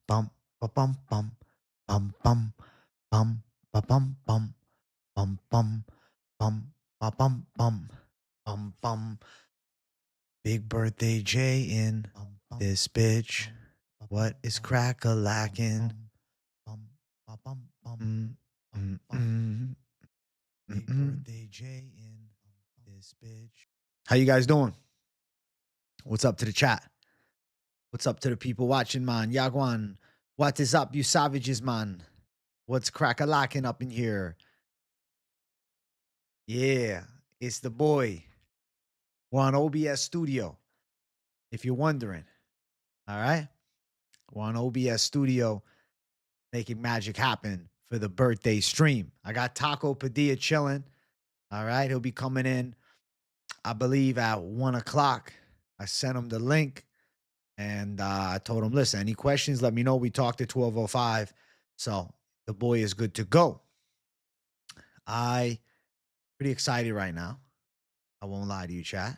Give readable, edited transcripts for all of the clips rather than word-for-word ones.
bum ba bum bum bum bum bum ba bum bum bum bum bum ba bum bum bum bum. Big birthday Jay in this bitch. What is crack a lacking? Mm, mm, mm, Big birthday Jay in this bitch. How you guys doing? What's up to the chat? What's up to the people watching, man? Yagwan, what is up, you savages, man? What's crack-a-lacking up in here? Yeah, it's the boy. We're on OBS Studio, if you're wondering. All right? We're on OBS Studio, making magic happen for the birthday stream. I got Taco Padilla chilling. All right? He'll be coming in, I believe, at 1 o'clock. I sent him the link. And I told him, listen, any questions, let me know. We talked at 12:05. So the boy is good to go. I pretty excited right now. I won't lie to you, chat.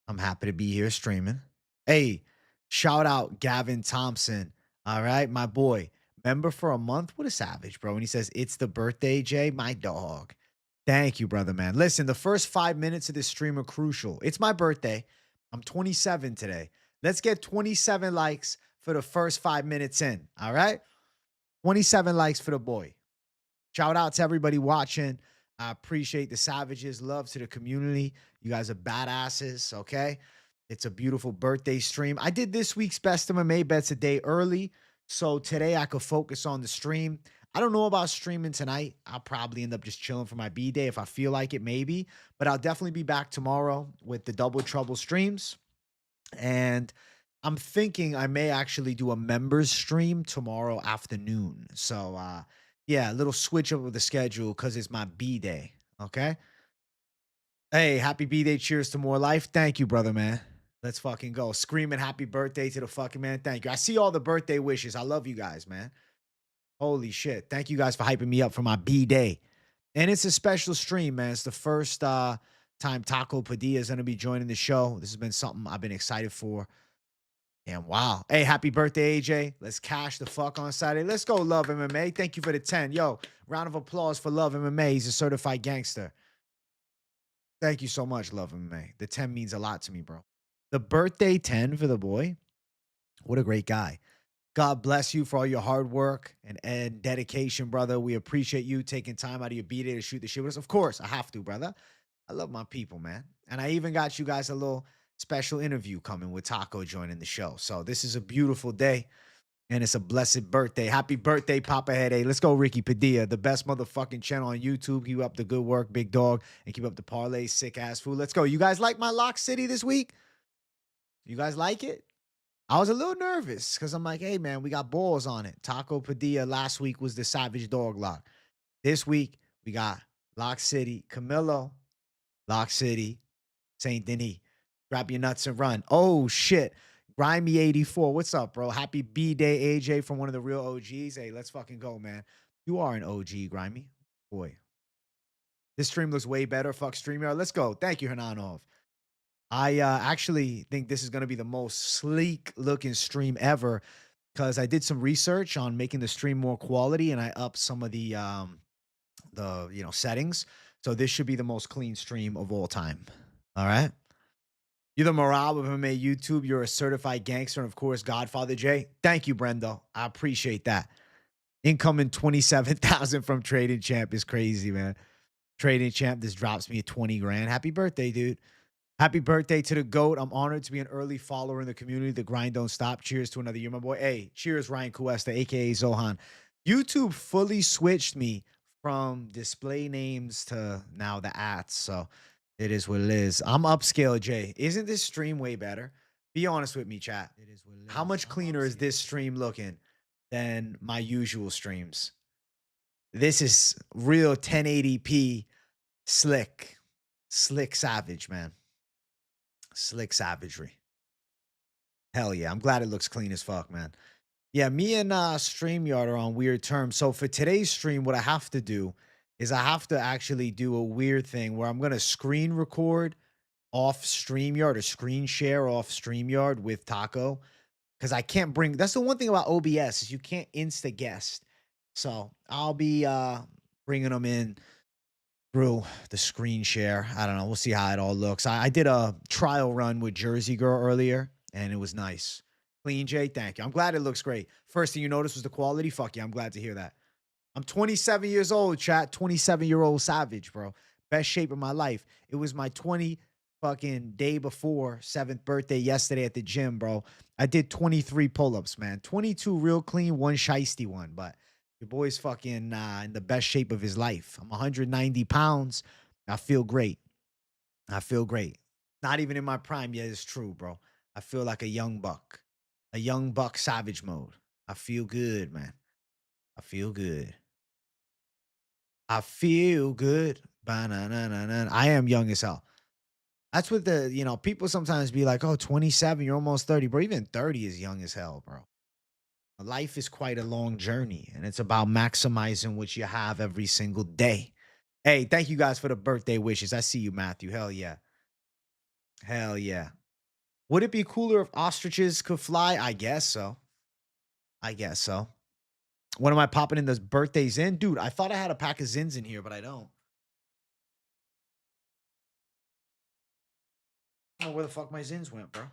I'm happy to be here streaming. Hey, shout out Gavin Thompson. All right, my boy. Member for a month? What a savage, bro. And he says, it's the birthday, Jay, my dog. Thank you, brother, man. Listen, the first 5 minutes of this stream are crucial. It's my birthday. I'm 27 today. Let's get 27 likes for the first 5 minutes in. All right? 27 likes for the boy. Shout out to everybody watching. I appreciate the savages. Love to the community. You guys are badasses, okay? It's a beautiful birthday stream. I did this week's Best MMA bets a day early, so today I could focus on the stream. I don't know about streaming tonight. I'll probably end up just chilling for my B-Day if I feel like it, maybe. But I'll definitely be back tomorrow with the Double Trouble streams. And I'm thinking I may actually do a members stream tomorrow afternoon. So, yeah, a little switch up of the schedule because it's my B-Day, okay? Hey, happy B-Day. Cheers to more life. Thank you, brother, man. Let's fucking go. Screaming happy birthday to the fucking man. Thank you. I see all the birthday wishes. I love you guys, man. Holy shit. Thank you guys for hyping me up for my B-Day. And it's a special stream, man. It's the first time Taco Padilla is going to be joining the show. This has been something I've been excited for. And wow. Hey, happy birthday, AJ. Let's cash the fuck on Saturday. Let's go, Love MMA. Thank you for the 10. Yo, round of applause for Love MMA. He's a certified gangster. Thank you so much, Love MMA. The 10 means a lot to me, bro. The birthday 10 for the boy. What a great guy. God bless you for all your hard work and dedication, brother. We appreciate you taking time out of your B-Day to shoot the shit with us. Of course, I have to, brother. I love my people, man. And I even got you guys a little special interview coming with Taco joining the show. So this is a beautiful day, and it's a blessed birthday. Happy birthday, Papa Head. Hey, let's go, Ricky Padilla, the best motherfucking channel on YouTube. Keep up the good work, big dog, and keep up the parlay, sick-ass food. Let's go. You guys like my Lock City this week? You guys like it? I was a little nervous because I'm like, hey, man, we got balls on it. Taco Padilla last week was the Savage Dog Lock. This week, we got Lock City, Camilo, Lock City, Saint Denis. Grab your nuts and run. Oh, shit. Grimy84. What's up, bro? Happy B-Day, AJ, from one of the real OGs. Hey, let's fucking go, man. You are an OG, Grimy. Boy. This stream looks way better. Fuck StreamYard. Let's go. Thank you, Hernanov. I actually think this is going to be the most sleek-looking stream ever because I did some research on making the stream more quality, and I upped some of the settings. So this should be the most clean stream of all time. All right? You're the morale of MMA YouTube. You're a certified gangster. And, of course, Godfather Jay. Thank you, Brendo. I appreciate that. Incoming 27,000 from Trading Champ is crazy, man. Trading Champ, this drops me a 20 grand. Happy birthday, dude. Happy birthday to the GOAT. I'm honored to be an early follower in the community. The grind don't stop. Cheers to another year, my boy. Hey, cheers, Ryan Cuesta, a.k.a. Zohan. YouTube fully switched me from display names to now the ats. So it is what it is. I'm upscale, Jay. Isn't this stream way better? Be honest with me, chat. It is what it is. How much cleaner is this stream looking than my usual streams? This is real 1080p slick savage, man. Slick savagery. Hell yeah. I'm glad it looks clean as fuck, man. Yeah, me and StreamYard are on weird terms. So for today's stream, what I have to do is I have to actually do a weird thing where I'm going to screen record off StreamYard or screen share off StreamYard with Taco. because I can't bring. That's the one thing about OBS is you can't insta guest. So I'll be bringing them in through the screen share. I don't know. We'll see how it all looks. I did a trial run with Jersey Girl earlier, and it was nice. Clean J, thank you. I'm glad it looks great. First thing you noticed was the quality. Fuck yeah, I'm glad to hear that. I'm 27 years old, chat. 27-year-old savage, bro. Best shape of my life. It was my 20 fucking day before 7th birthday yesterday at the gym, bro. I did 23 pull-ups, man. 22 real clean, one shiesty one. But your boy's fucking in the best shape of his life. I'm 190 pounds. I feel great. I feel great. Not even in my prime yet. It's true, bro. I feel like a young buck. A young buck savage mode. I feel good, man. I feel good. I feel good. Ba-na-na-na-na. I am young as hell. That's what people sometimes be like, oh, 27, you're almost 30. Bro, even 30 is young as hell, bro. Life is quite a long journey, and it's about maximizing what you have every single day. Hey, thank you guys for the birthday wishes. I see you, Matthew. Hell yeah. Hell yeah. Would it be cooler if ostriches could fly? I guess so. I guess so. When am I popping in those birthdays in? Dude, I thought I had a pack of Zins in here, but I don't. I don't know where the fuck my Zins went, bro.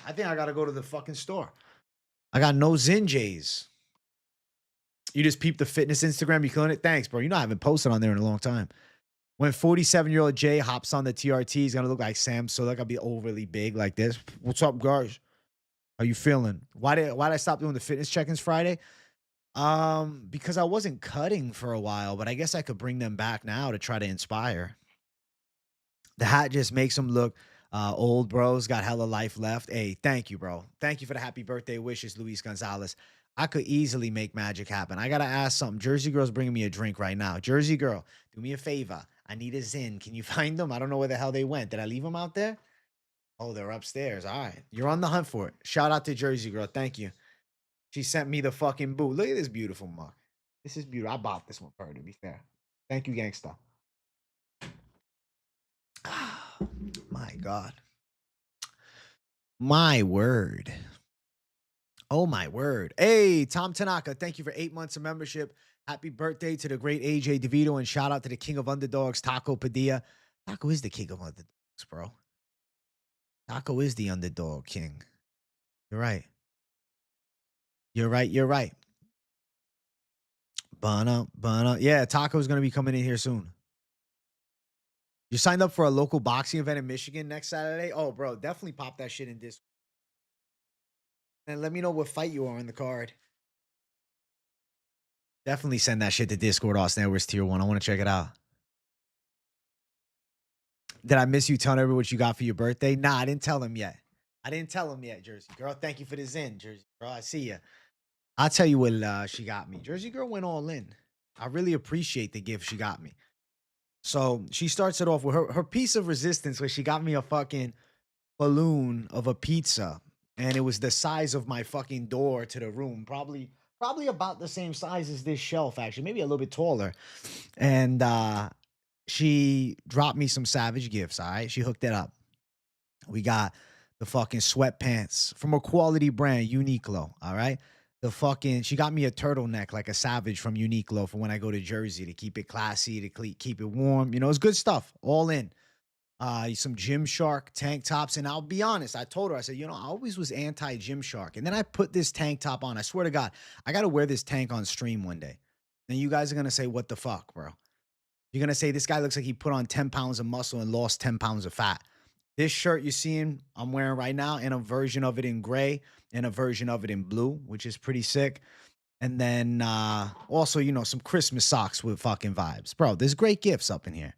I think I gotta go to the fucking store. I got no Zin J's. You just peep the fitness Instagram. You killing it? Thanks, bro. You know I haven't posted on there in a long time. When 47-year-old Jay hops on the TRT, he's gonna look like Sam. So like I'll be overly big like this. What's up, guys? How you feeling? Why did I stop doing the fitness check-ins Friday? Because I wasn't cutting for a while, but I guess I could bring them back now to try to inspire. The hat just makes them look old, bros. Got hella life left. Hey, thank you, bro. Thank you for the happy birthday wishes, Luis Gonzalez. I could easily make magic happen. I gotta ask something. Jersey Girl's bringing me a drink right now. Jersey Girl, do me a favor. I need a Zin. Can you find them? I don't know where the hell they went. Did I leave them out there? Oh, they're upstairs. All right. You're on the hunt for it. Shout out to Jersey Girl. Thank you. She sent me the fucking boot. Look at this beautiful mug. This is beautiful. I bought this one for her, to be fair. Thank you, gangsta. My God. My word. Oh, my word. Hey, Tom Tanaka, thank you for 8 months of membership. Happy birthday to the great AJ DeVito, and shout out to the king of underdogs, Taco Padilla. Taco is the king of underdogs, bro. Taco is the underdog king. You're right. You're right. You're right. Bana. Yeah, Taco's going to be coming in here soon. You signed up for a local boxing event in Michigan next Saturday? Oh, bro, definitely pop that shit in Discord. And let me know what fight you are on the card. Definitely send that shit to Discord, Austin Edwards Tier 1. I want to check it out. Did I miss you telling everyone what you got for your birthday? Nah, I didn't tell him yet. Jersey Girl. Thank you for the Zen, Jersey Girl. I see you. I'll tell you what she got me. Jersey Girl went all in. I really appreciate the gift she got me. So she starts it off with her piece of resistance where she got me a fucking balloon of a pizza. And it was the size of my fucking door to the room. Probably about the same size as this shelf, actually. Maybe a little bit taller. And she dropped me some savage gifts, all right? She hooked it up. We got the fucking sweatpants from a quality brand, Uniqlo, all right? She got me a turtleneck like a savage from Uniqlo for when I go to Jersey to keep it classy, to keep it warm. You know, it's good stuff, all in. Some Gymshark tank tops. And I'll be honest, I told her, I said, I always was anti-Gymshark. And then I put this tank top on. I swear to God, I got to wear this tank on stream one day. And you guys are going to say, what the fuck, bro? You're going to say, this guy looks like he put on 10 pounds of muscle and lost 10 pounds of fat. This shirt you're seeing, I'm wearing right now, and a version of it in gray and a version of it in blue, which is pretty sick. And then also, some Christmas socks with fucking vibes. Bro, there's great gifts up in here.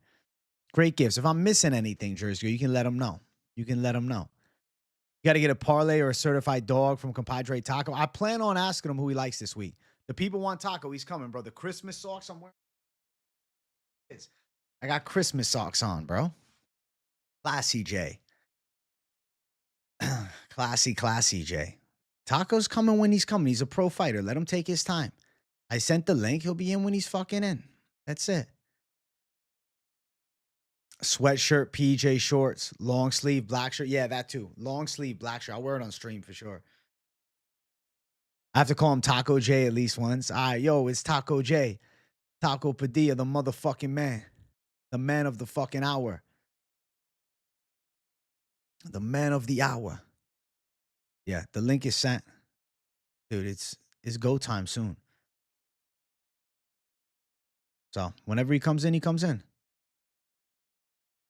Great gifts. If I'm missing anything, Jersey, you can let them know. You got to get a parlay or a certified dog from Compadre Taco. I plan on asking him who he likes this week. The people want Taco. He's coming, bro. The Christmas socks I'm wearing. I got Christmas socks on, bro. Classy J. Classy J. Taco's coming when he's coming. He's a pro fighter. Let him take his time. I sent the link. He'll be in when he's fucking in. That's it. Sweatshirt, PJ shorts, long sleeve, black shirt. Yeah, that too. Long sleeve, black shirt. I'll wear it on stream for sure. I have to call him Taco J at least once. All right, yo, it's Taco J. Taco Padilla, the motherfucking man. The man of the fucking hour. The man of the hour. Yeah, the link is sent. Dude, it's go time soon. So whenever he comes in, he comes in.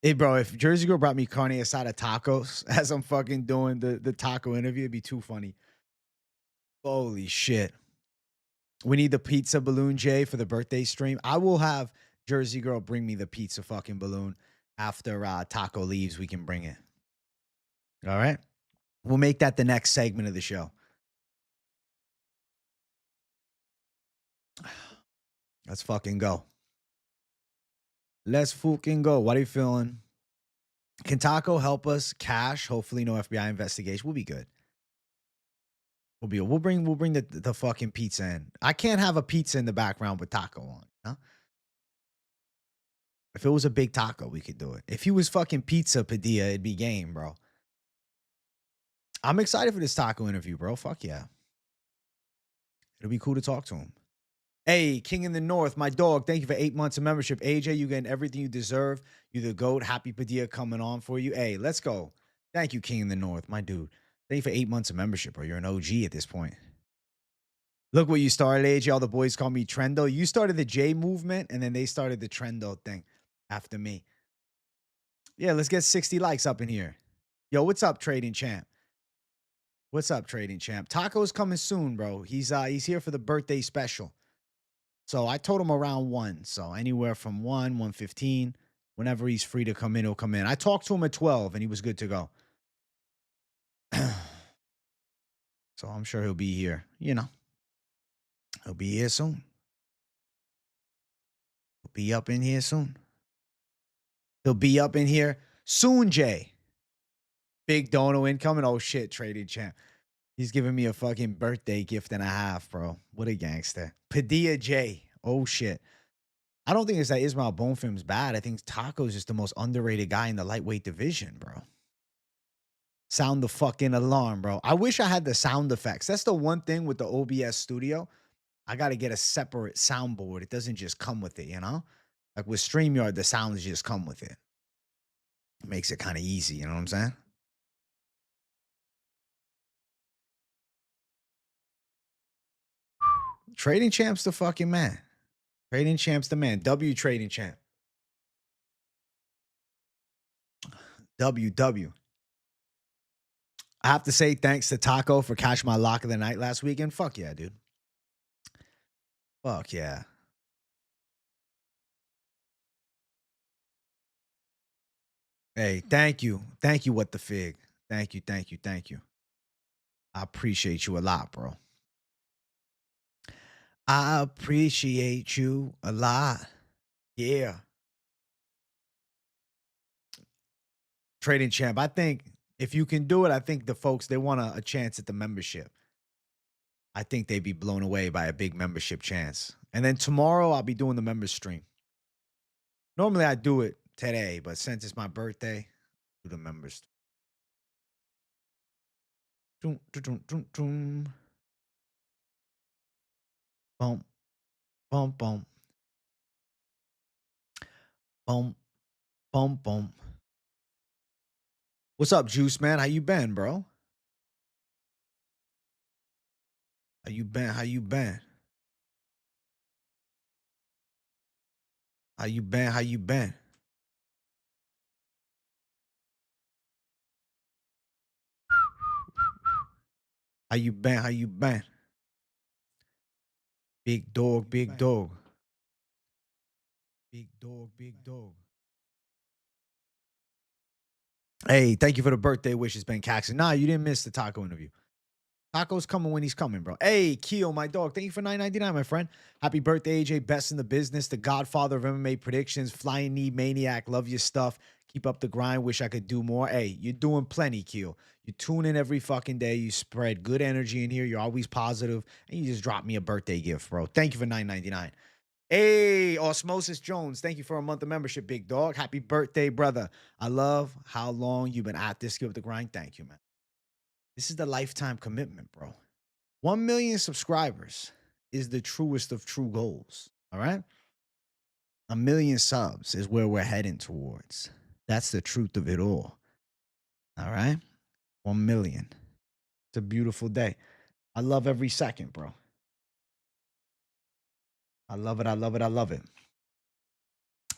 Hey, bro, if Jersey Girl brought me carne asada tacos as I'm fucking doing the taco interview, it'd be too funny. Holy shit. We need the pizza balloon, Jay, for the birthday stream. I will have Jersey Girl bring me the pizza fucking balloon. After Taco leaves, we can bring it. All right? We'll make that the next segment of the show. Let's fucking go. Let's fucking go. What are you feeling? Can Taco help us cash? Hopefully no FBI investigation. We'll be good. We'll bring the fucking pizza in. I can't have a pizza in the background with Taco on. Huh? If it was a big taco, we could do it. If he was fucking pizza Padilla, it'd be game, bro. I'm excited for this taco interview, bro. Fuck yeah. It'll be cool to talk to him. Hey, King in the North, my dog, thank you for 8 months of membership. AJ, you getting everything you deserve. You the GOAT. Happy Padilla coming on for you. Hey, let's go. Thank you, King in the North, my dude. Thank you for 8 months of membership, bro. You're an OG at this point. Look what you started, AJ. All the boys call me Trendo. You started the J movement, and then they started the Trendo thing after me. Yeah, let's get 60 likes up in here. Yo, what's up, Trading Champ? What's up, Trading Champ? Taco's coming soon, bro. He's here for the birthday special. So I told him around 1. So anywhere from 1, 1:15, whenever he's free to come in, he'll come in. I talked to him at 12, and he was good to go. So I'm sure he'll be here. You know, he'll be here soon. He'll be up in here soon. He'll be up in here soon, Jay. Big dono incoming. Oh, shit, Trading Champ. He's giving me a fucking birthday gift and a half, bro. What a gangster. Padilla J. Oh, shit. I don't think it's that Ismail Bonfim's bad. I think Taco's just the most underrated guy in the lightweight division, bro. Sound the fucking alarm, bro. I wish I had the sound effects. That's the one thing with the OBS studio. I got to get a separate soundboard. It doesn't just come with it, you know? Like with StreamYard, the sounds just come with it. It makes it kind of easy, you know what I'm saying? Trading Champ's the fucking man. Trading Champ's the man. W Trading Champ. WW. I have to say thanks to Taco for catching my lock of the night last weekend. Fuck yeah, dude. Fuck yeah. Hey, thank you. Thank you, What the Fig. Thank you, thank you, thank you. I appreciate you a lot, bro. I appreciate you a lot. Yeah. Trading Champ. I think if you can do it, I think the folks, they want a chance at the membership. I think they'd be blown away by a big membership chance. And then tomorrow I'll be doing the members stream. Normally I do it today, but since it's my birthday, do the members. Boom, boom, boom, boom, boom, boom. What's up, Juice Man? How you been, bro? How you been? How you been? How you been? How you been? How you been? How you been? Big dog, big dog. Big dog, big dog. Hey, thank you for the birthday wishes, Ben Caxton. Nah, you didn't miss the taco interview. Taco's coming when he's coming, bro. Hey, Keo, my dog. Thank you for $9.99, my friend. Happy birthday, AJ. Best in the business. The godfather of MMA predictions. Flying knee maniac. Love your stuff. Keep up the grind. Wish I could do more. Hey, you're doing plenty, Keo. You tune in every fucking day. You spread good energy in here. You're always positive. And you just dropped me a birthday gift, bro. Thank you for $9.99. Hey, Osmosis Jones. Thank you for a month of membership, big dog. Happy birthday, brother. I love how long you've been at this. Give up the grind. Thank you, man. This is the lifetime commitment, bro. 1 million subscribers is the truest of true goals. All right. 1 million subs is where we're heading towards. That's the truth of it all. All right. 1 million. It's a beautiful day. I love every second, bro. I love it. I love it. I love it.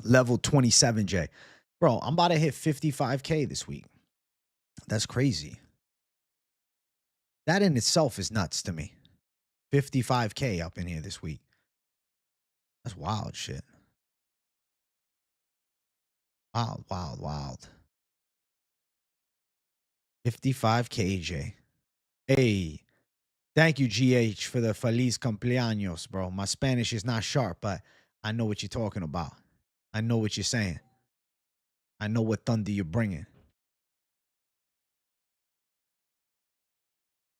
Level 27J. Bro, I'm about to hit 55K this week. That's crazy. That in itself is nuts to me. 55K up in here this week. That's wild shit. Wild, wild, wild. 55K, J. Hey, thank you, GH, for the Feliz Cumpleaños, bro. My Spanish is not sharp, but I know what you're talking about. I know what you're saying. I know what thunder you're bringing.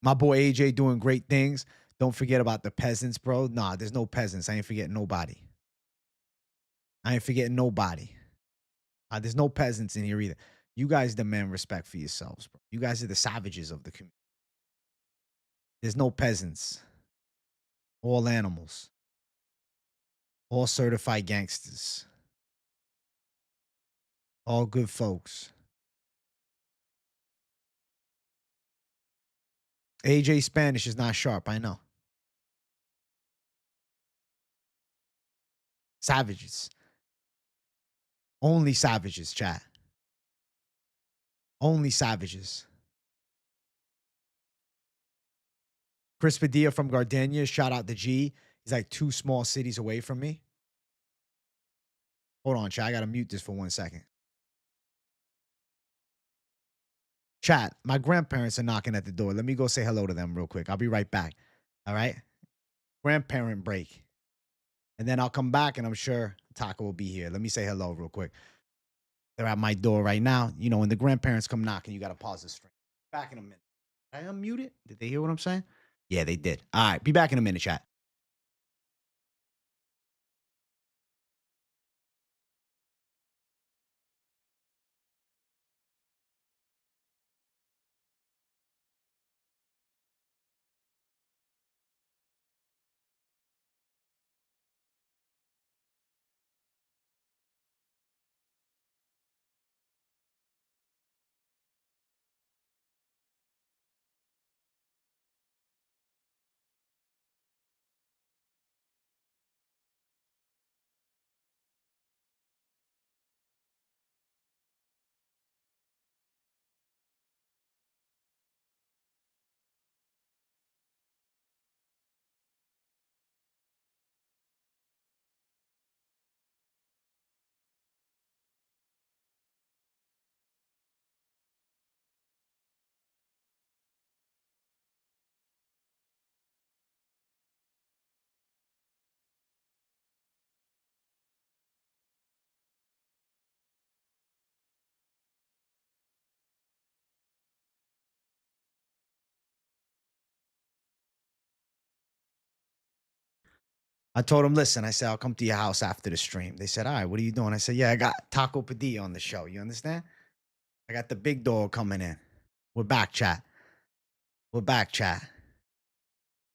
My boy AJ doing great things. Don't forget about the peasants, bro. Nah, there's no peasants. I ain't forgetting nobody. I ain't forgetting nobody. There's no peasants in here either. You guys demand respect for yourselves, bro. You guys are the savages of the community. There's no peasants. All animals. All certified gangsters. All good folks. AJ Spanish is not sharp, I know. Savages. Only savages, chat. Only savages. Chris Padilla from Gardenia. Shout out to G. He's like 2 small cities away from me. Hold on, chat. I got to mute this for 1 second. Chat, my grandparents are knocking at the door. Let me go say hello to them real quick. I'll be right back. All right? Grandparent break. And then I'll come back and I'm sure Taco will be here. Let me say hello real quick. They're at my door right now. You know, when the grandparents come knocking, you got to pause the stream. Back in a minute. Did I unmute it? Did they hear what I'm saying? Yeah, they did. All right. Be back in a minute, chat. I told them, listen, I said, I'll come to your house after the stream. They said, all right, what are you doing? I said, yeah, I got Taco Padilla on the show. You understand? I got the big dog coming in. We're back, chat. We're back, chat.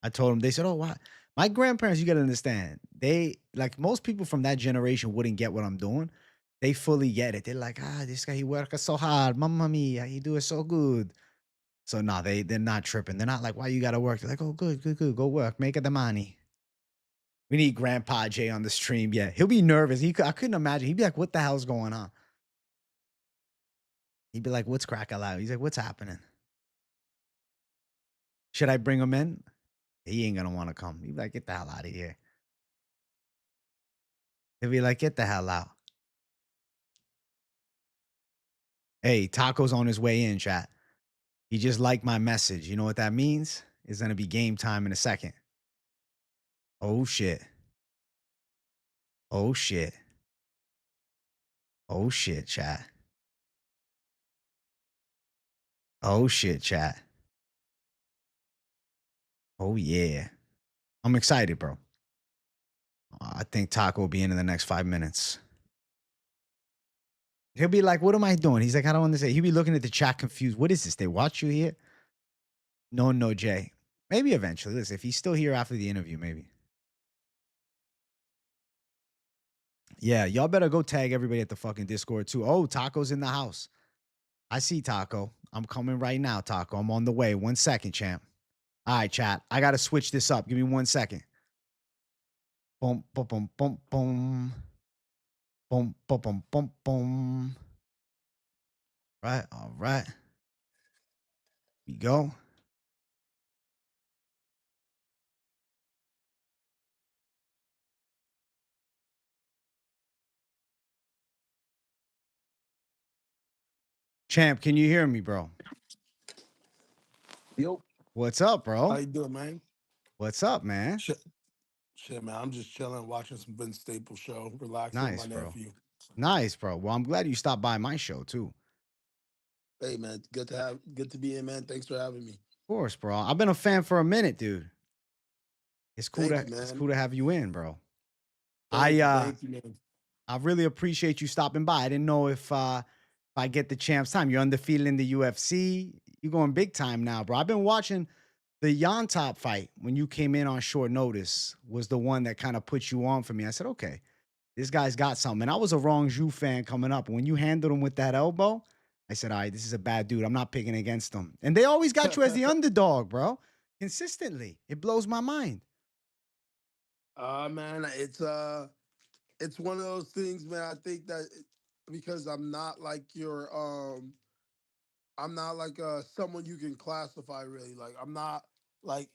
I told them, they said, oh, wow. My grandparents, you got to understand, they, like most people from that generation wouldn't get what I'm doing. They fully get it. They're like, this guy, he works so hard. Mamma mia, he do it so good. So, no, they're not tripping. They're not like, why you got to work? They're like, oh, good, good, good. Go work. Make it the money. We need Grandpa Jay on the stream. Yeah, he'll be nervous. I couldn't imagine. He'd be like, what the hell's going on? He'd be like, what's crack allowed? He's like, what's happening? Should I bring him in? He ain't going to want to come. He'd be like, get the hell out of here. He'll be like, get the hell out. Hey, Taco's on his way in, chat. He just liked my message. You know what that means? It's going to be game time in a second. Oh, shit. Oh, shit. Oh, shit, chat. Oh, shit, chat. Oh, yeah. I'm excited, bro. I think Taco will be in the next 5 minutes. He'll be like, what am I doing? He's like, I don't understand. He'll be looking at the chat confused. What is this? They watch you here? No, Jay. Maybe eventually. Listen, if he's still here after the interview, maybe. Yeah, y'all better go tag everybody at the fucking Discord too. Oh, Taco's in the house. I see Taco. I'm coming right now, Taco. I'm on the way. 1 second, champ. All right, chat. I gotta switch this up. Give me 1 second. Boom, boom, boom, boom, boom. Boom, boom, boom, boom, boom. Right, all right. We go. Champ, can you hear me, bro? Yo, What's up, how bro? you doing, man? What's up, man? Shit, shit, man. I'm just chilling, watching some Vince Staples show, relaxing with my Nice, bro. nephew. Nice, bro. Well, I'm glad you stopped by my show too. Hey, man, good to be in, man. Thanks for having me. Of course, bro. I've been a fan for a minute, dude. It's cool Thank to you, it's man. cool to have you in, bro. I uh Thank you, man. I really appreciate you stopping by. I didn't know if I get the champ's time. You're undefeated in the UFC. You're going big time now, bro. I've been watching the Yon Top fight when you came in on short notice was the one that kind of put you on for me. I said, okay, this guy's got something. And I was a wrong Zhu fan coming up. When you handled him with that elbow, I said, all right, this is a bad dude. I'm not picking against him. And they always got you as the underdog, bro. Consistently. It blows my mind. Man, it's one of those things, man. I think that because I'm not like someone you can classify really. Like I'm not I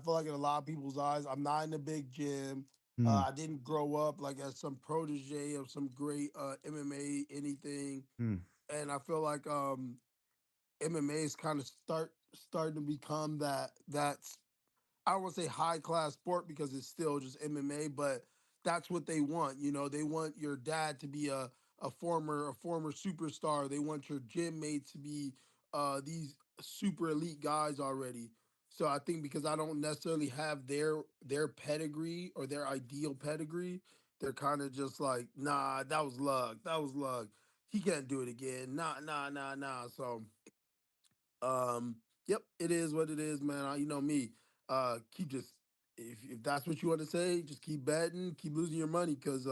feel like in a lot of people's eyes, I'm not in a big gym. Hmm. I didn't grow up like as some protege of some great MMA anything, Hmm. and I feel like MMA is kind of starting to become that's I don't want to say high class sport because it's still just MMA, but that's what they want. You know, they want your dad to be a former superstar. They want your gym mates to be these super elite guys already. So I think because I don't necessarily have their pedigree or their ideal pedigree, they're kind of just like, nah, that was luck. That was luck. He can't do it again. Nah, nah, nah, nah. So yep, it is what it is, man. You know me. Keep just if that's what you want to say, just keep betting, keep losing your money, cause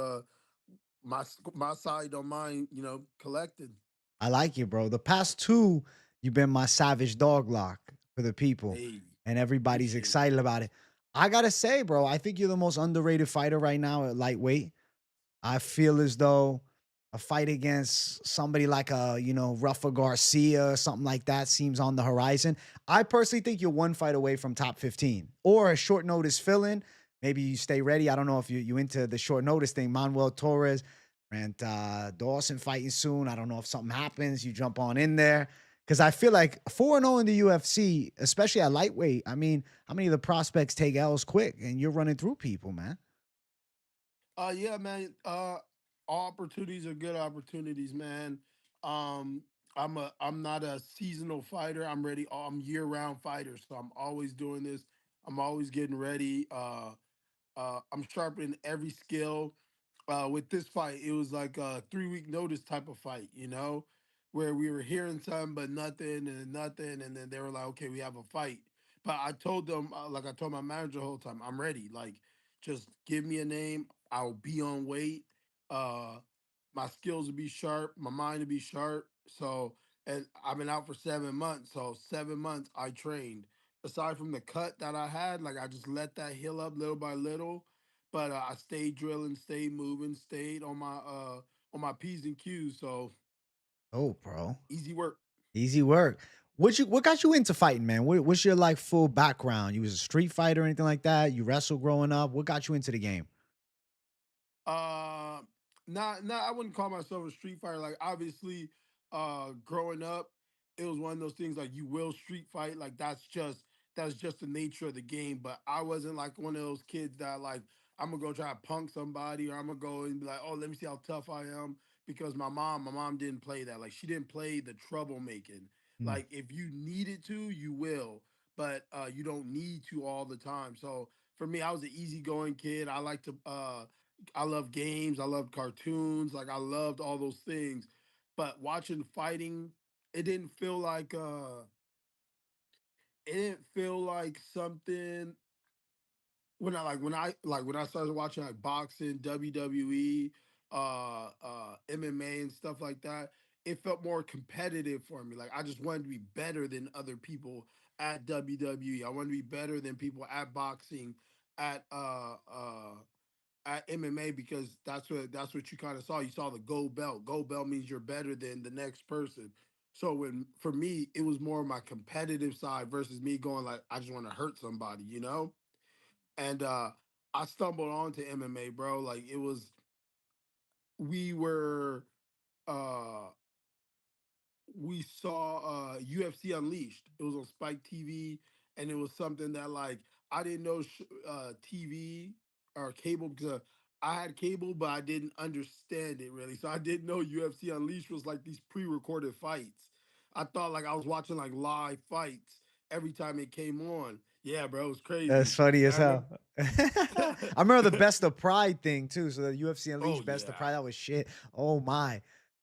my side don't mind, collecting. I like you, bro. The past two, you've been my savage dog lock for the people, Hey, and everybody's appreciate it. excited about it. I gotta say, bro, I think you're the most underrated fighter right now at lightweight. I feel as though a fight against somebody like Rafa Garcia or something like that seems on the horizon. I personally think you're one fight away from top 15 or a short notice fill in. Maybe you stay ready. I don't know if you into the short notice thing. Manuel Torres and Dawson fighting soon. I don't know if something happens. You jump on in there. Because I feel like 4-0 in the UFC, especially at lightweight. I mean, how many of the prospects take L's quick and you're running through people, man? Yeah, man. All opportunities are good opportunities, man. Um, I'm not a seasonal fighter. I'm year round fighter, so I'm always doing this. I'm always getting ready. I'm sharpening every skill. With this fight, it was like a 3 week notice type of fight, where we were hearing something but nothing and nothing, and then they were like, "Okay, we have a fight." But I told them, like I told my manager the whole time, I'm ready. Like, just give me a name. I'll be on weight. Uh, my skills will be sharp. My mind will be sharp. So, and I've been out for 7 months. So 7 months I trained aside from the cut that I had, like I just let that heal up little by little. But I stayed drilling, stayed moving, stayed on my P's and Q's. So Oh, bro. easy work. Easy work. What got you into fighting, man? What's your like full background? You was a street fighter or anything like that? You wrestled growing up? What got you into the game? Uh, not I wouldn't call myself a street fighter. Like obviously, growing up, it was one of those things like you will street fight. Like that's just the nature of the game. But I wasn't like one of those kids that like I'm gonna go try to punk somebody or I'm gonna go and be like, oh, let me see how tough I am. Because my mom didn't play that. Like she didn't play the troublemaking. Hmm. Like if you needed to, you will, but you don't need to all the time. So for me, I was an easygoing kid. I love games. I love cartoons. Like I loved all those things. But watching fighting, it didn't feel like it didn't feel like something when I started watching like boxing, WWE, MMA and stuff like that, it felt more competitive for me. Like I just wanted to be better than other people at WWE. I wanted to be better than people at boxing, at uh uh at MMA because that's what you kind of saw. You saw the gold belt. Gold belt means you're better than the next person. So when for me, it was more my competitive side versus me going like I just want to hurt somebody, you know? And I stumbled onto MMA, bro. Like it was we were uh we saw UFC Unleashed. It was on Spike TV, and it was something that like I didn't know TV or cable because I had cable, but I didn't understand it really. So I didn't know UFC Unleashed was like these pre-recorded fights. I thought like I was watching like live fights every time it came on. Yeah, bro, it was That's crazy. funny And as I remember, hell. I remember the Best of Pride thing too. So the UFC oh Unleashed Best of yeah. Pride, that was shit. Oh my.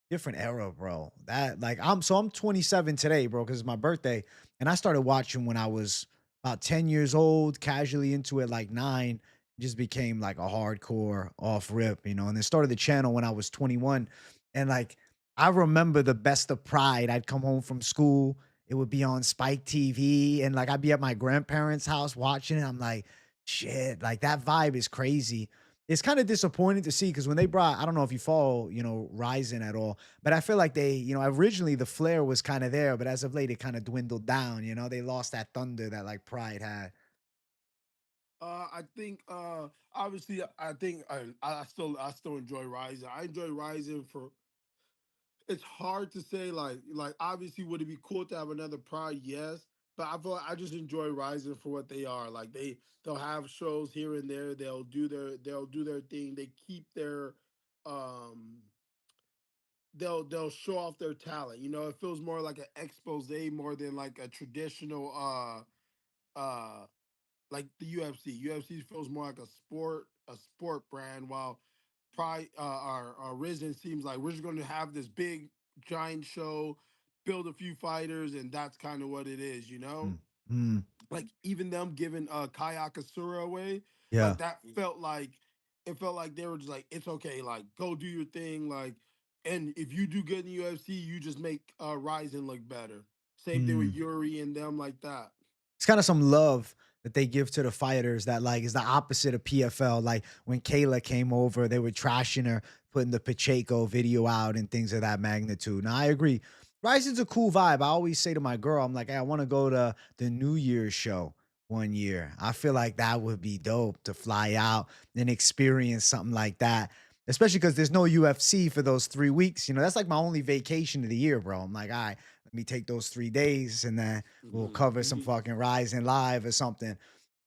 Different era, bro. That like I'm 27 today, bro, because it's my birthday. And I started watching when I was about 10 years old, casually into it like 9. Just became like a hardcore off rip, and then started the channel when I was 21. And like I remember the Best of Pride. I'd come home from school, it would be on Spike TV, and like I'd be at my grandparents' house watching it. I'm like, shit, like that vibe is crazy. It's kind of disappointing to see because when they brought, I don't know if you follow, Ryzen at all, but I feel like originally the flair was kind of there, but as of late it kind of dwindled down. They lost that thunder that like Pride had. I think obviously I think I still enjoy Rising. I enjoy Rising for it's hard to say like obviously would it be cool to have another Pride? Yes. But I feel like I just enjoy Rising for what they are. Like they'll have shows here and there. They'll do their thing. They keep their um they'll show off their talent. It feels more like an expose more than like a traditional like the UFC. UFC feels more like a sport brand, while Pride our Risen seems like we're just going to have this big giant show, build a few fighters, and that's kind of what it is, you know. Mm, mm, Like even them giving Kaya Kasura away, yeah. like that felt like it felt like they were just like it's okay, like go do your thing, like and if you do good in the UFC, you just make Ryzen look better. Same thing with Mm. Yuri and them like that. It's kind of some love that they give to the fighters that like is the opposite of PFL. Like when Kayla came over, they were trashing her, putting the Pacheco video out and things of that magnitude. Now I agree. Rising's a cool vibe. I always say to my girl, I'm like, hey, I want to go to the New Year's show one year. I feel like that would be dope to fly out and experience something like that. Especially because there's no UFC for those 3 weeks. That's like my only vacation of the year, bro. I'm like, all right, let me take those 3 days and then we'll Hmm. cover some fucking Rising Live or something.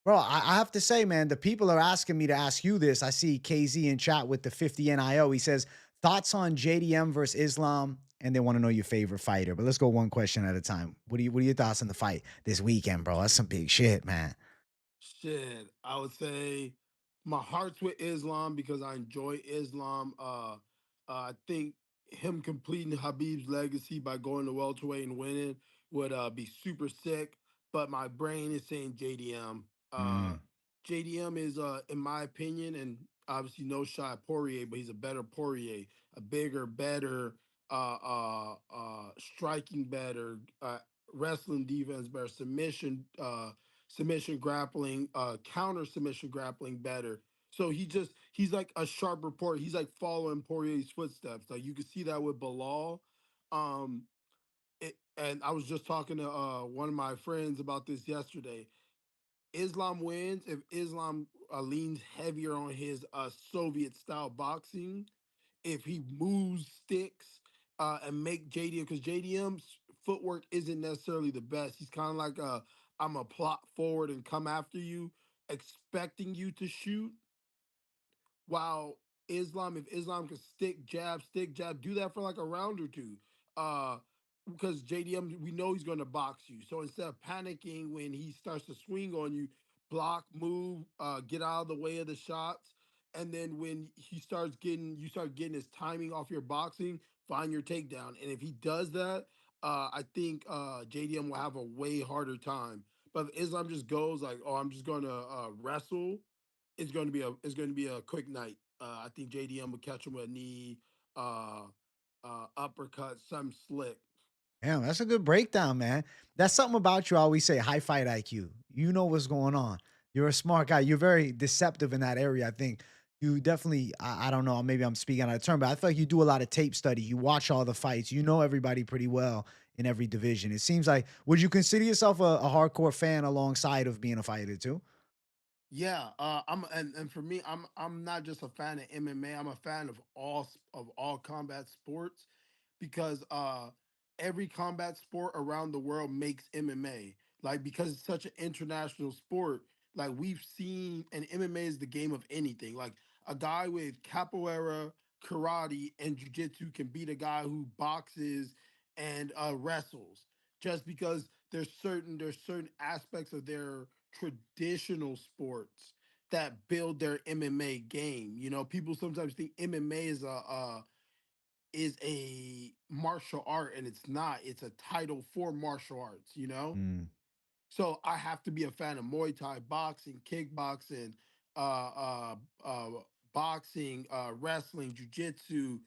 Bro, I have to say, man, the people are asking me to ask you this. I see KZ in chat with the 50 NIO. He says, thoughts on JDM versus Islam, and they want to know your favorite fighter. But let's go one question at a time. What are your thoughts on the fight this weekend, bro? That's some big shit, man. Shit, I would say my heart's with Islam because I enjoy Islam. I think him completing Habib's legacy by going to welterweight and winning would be super sick. But my brain is saying JDM. Mm, JDM is, in my opinion, and obviously no shot at Poirier, but he's a better Poirier, a bigger, better, striking better, wrestling defense better, submission grappling, counter submission grappling better. So he's like a sharp report. He's like following Poirier's footsteps. Like you can see that with Bilal. Um, and I was just talking to one of my friends about this yesterday. Islam wins if Islam leans heavier on his Soviet style boxing, if he moves sticks and make JDM, because JDM's footwork isn't necessarily the best. He's kind of like I'm a plot forward and come after you, expecting you to shoot. While if Islam can stick jab, do that for like a round or two. Uh, because JDM, we know he's going to box you. So instead of panicking when he starts to swing on you, block, move, get out of the way of the shots. And then when you start getting his timing off your boxing, find your takedown. And if he does that, I think JDM will have a way harder time But if Islam just goes like, oh, I'm just gonna wrestle, it's going to be a quick night. I think JDM will catch him with a knee, uh, uppercut, some slick. Damn, that's a good breakdown, man. That's something about you. I always say high fight IQ. You know what's going on. You're a smart guy. You're very deceptive in that area. I think you definitely, I don't know, maybe I'm speaking out of turn, but I feel like you do a lot of tape study. You watch all the fights. You know everybody pretty well in every division. It seems like, would you consider yourself a hardcore fan alongside of being a fighter too? Yeah, and for me, I'm not just a fan of MMA. I'm a fan of of all combat sports because every combat sport around the world makes MMA. Like because it's such an international sport, like we've seen, and MMA is the game of anything. Like a guy with capoeira, karate, and jujitsu can beat a guy who boxes and wrestles just because there's certain aspects of their traditional sports that build their MMA game. You know, people sometimes think MMA is a martial art, and it's not. It's a title for martial arts. You know, Mm. so I have to be a fan of Muay Thai, boxing, kickboxing, uh, uh, uh, boxing, wrestling, jujitsu,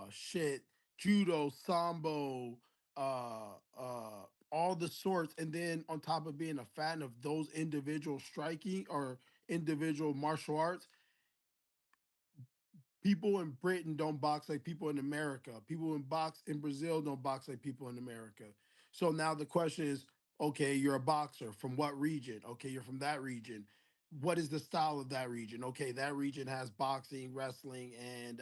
shit, judo, sambo, all the sorts. And then on top of being a fan of those individual striking or individual martial arts, people in Britain don't box like people in America. People in box in Brazil don't box like people in America. So now the question is, okay, you're a boxer from what region? Okay, you're from that region. What is the style of that region? Okay, that region has boxing, wrestling, and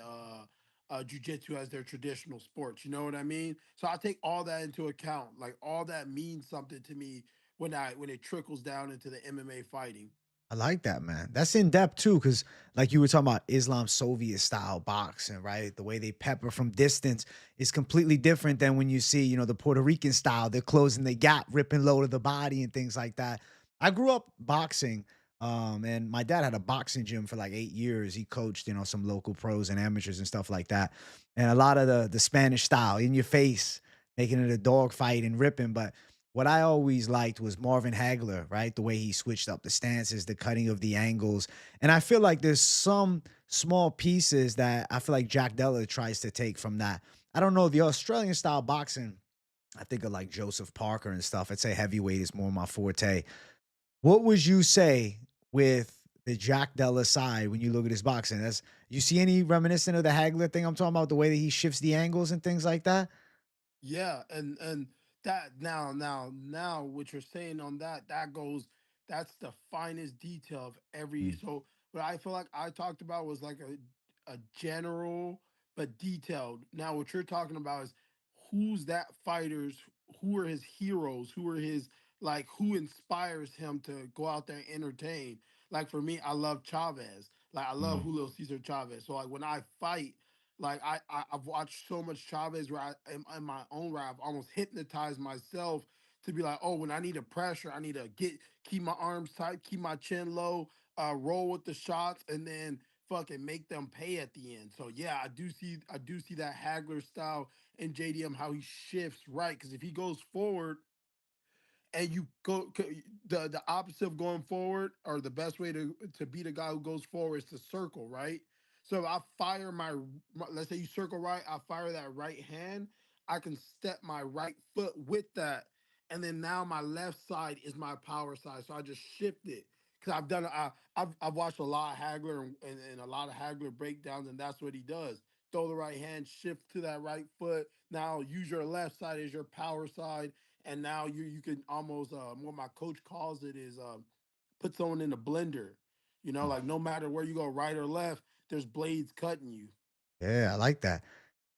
jujitsu as their traditional sports. You know what I mean? So I take all that into account. Like all that means something to me when it trickles down into the MMA fighting. I like that, man. That's in depth too, because like you were talking about Islam Soviet style boxing, right? The way they pepper from distance is completely different than when you see, the Puerto Rican style. They're closing the gap, ripping low to the body and things like that. I grew up boxing, and my dad had a boxing gym for like 8 years. He coached, some local pros and amateurs and stuff like that. And a lot of the Spanish style in your face, making it a dog fight and ripping, but what I always liked was Marvin Hagler, right? The way he switched up the stances, the cutting of the angles. And I feel like there's some small pieces that I feel like Jack Della tries to take from that. I don't know, the Australian style boxing, I think of like Joseph Parker and stuff. I'd say heavyweight is more my forte. What would you say with the Jack Della side when you look at his boxing? You see any reminiscent of the Hagler thing I'm talking about, the way that he shifts the angles and things like that? Yeah, and that now what you're saying on that that's the finest detail of every. Mm, So what I feel like I talked about was like a general but detailed. Now what you're talking about is who's that fighters, who are his heroes, who are his like who inspires him to go out there and entertain. Like for me, I love Chavez. Like I love mm. Julio Cesar Chavez. So like when I fight, like I've watched so much Chavez where in my own right I've almost hypnotized myself to be like, oh, when I need a pressure, I need to keep my arms tight, keep my chin low, roll with the shots, and then fucking make them pay at the end. So yeah, I do see that Hagler style in JDM how he shifts right because if he goes forward and you the opposite of going forward or the best way to beat a guy who goes forward is to circle right. So if I fire let's say you circle right, I fire that right hand, I can step my right foot with that, and then now my left side is my power side, so I just shift it because I've watched a lot of Hagler and a lot of Hagler breakdowns, and that's what he does. Throw the right hand, shift to that right foot, now use your left side as your power side, and now you can almost what my coach calls it is put someone in a blender. You know, like no matter where you go, right or left, there's blades cutting you. Yeah, I like that.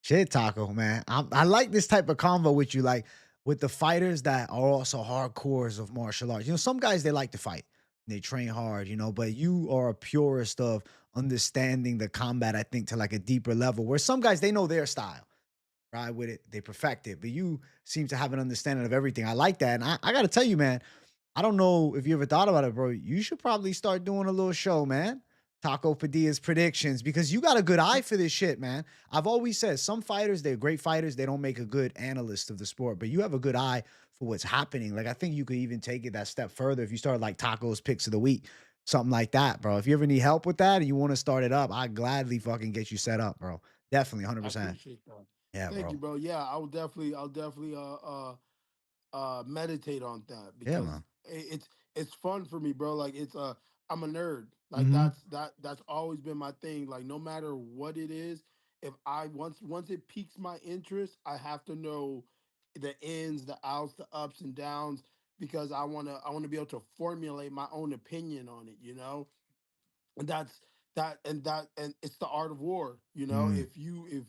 Shit, Taco, man. I like this type of convo with you, like with the fighters that are also hardcores of martial arts. Some guys they like to fight, they train hard, but you are a purist of understanding the combat. I think to like a deeper level, where some guys they know their style, ride with it, they perfect it, but you seem to have an understanding of everything. I like that, and I got to tell you, man. I don't know if you ever thought about it, bro. You should probably start doing a little show, man. Taco Padilla's predictions, because you got a good eye for this shit, man. I've always said some fighters, they're great fighters. They don't make a good analyst of the sport, but you have a good eye for what's happening. Like I think you could even take it that step further if you start like tacos picks of the week, something like that, bro. If you ever need help with that and you want to start it up, I gladly fucking get you set up, bro. Definitely, I 100%. appreciate that. Yeah, Thank you, bro. bro. Yeah, I'll definitely meditate on that Yeah, because man. it's fun for me, bro. Like I'm a nerd. Like Hmm. that's always been my thing. Like no matter what it is, if I once it piques my interest, I have to know the ins, the outs, the ups and downs because I wanna be able to formulate my own opinion on it, you know? And and it's the art of war, you know? Mm.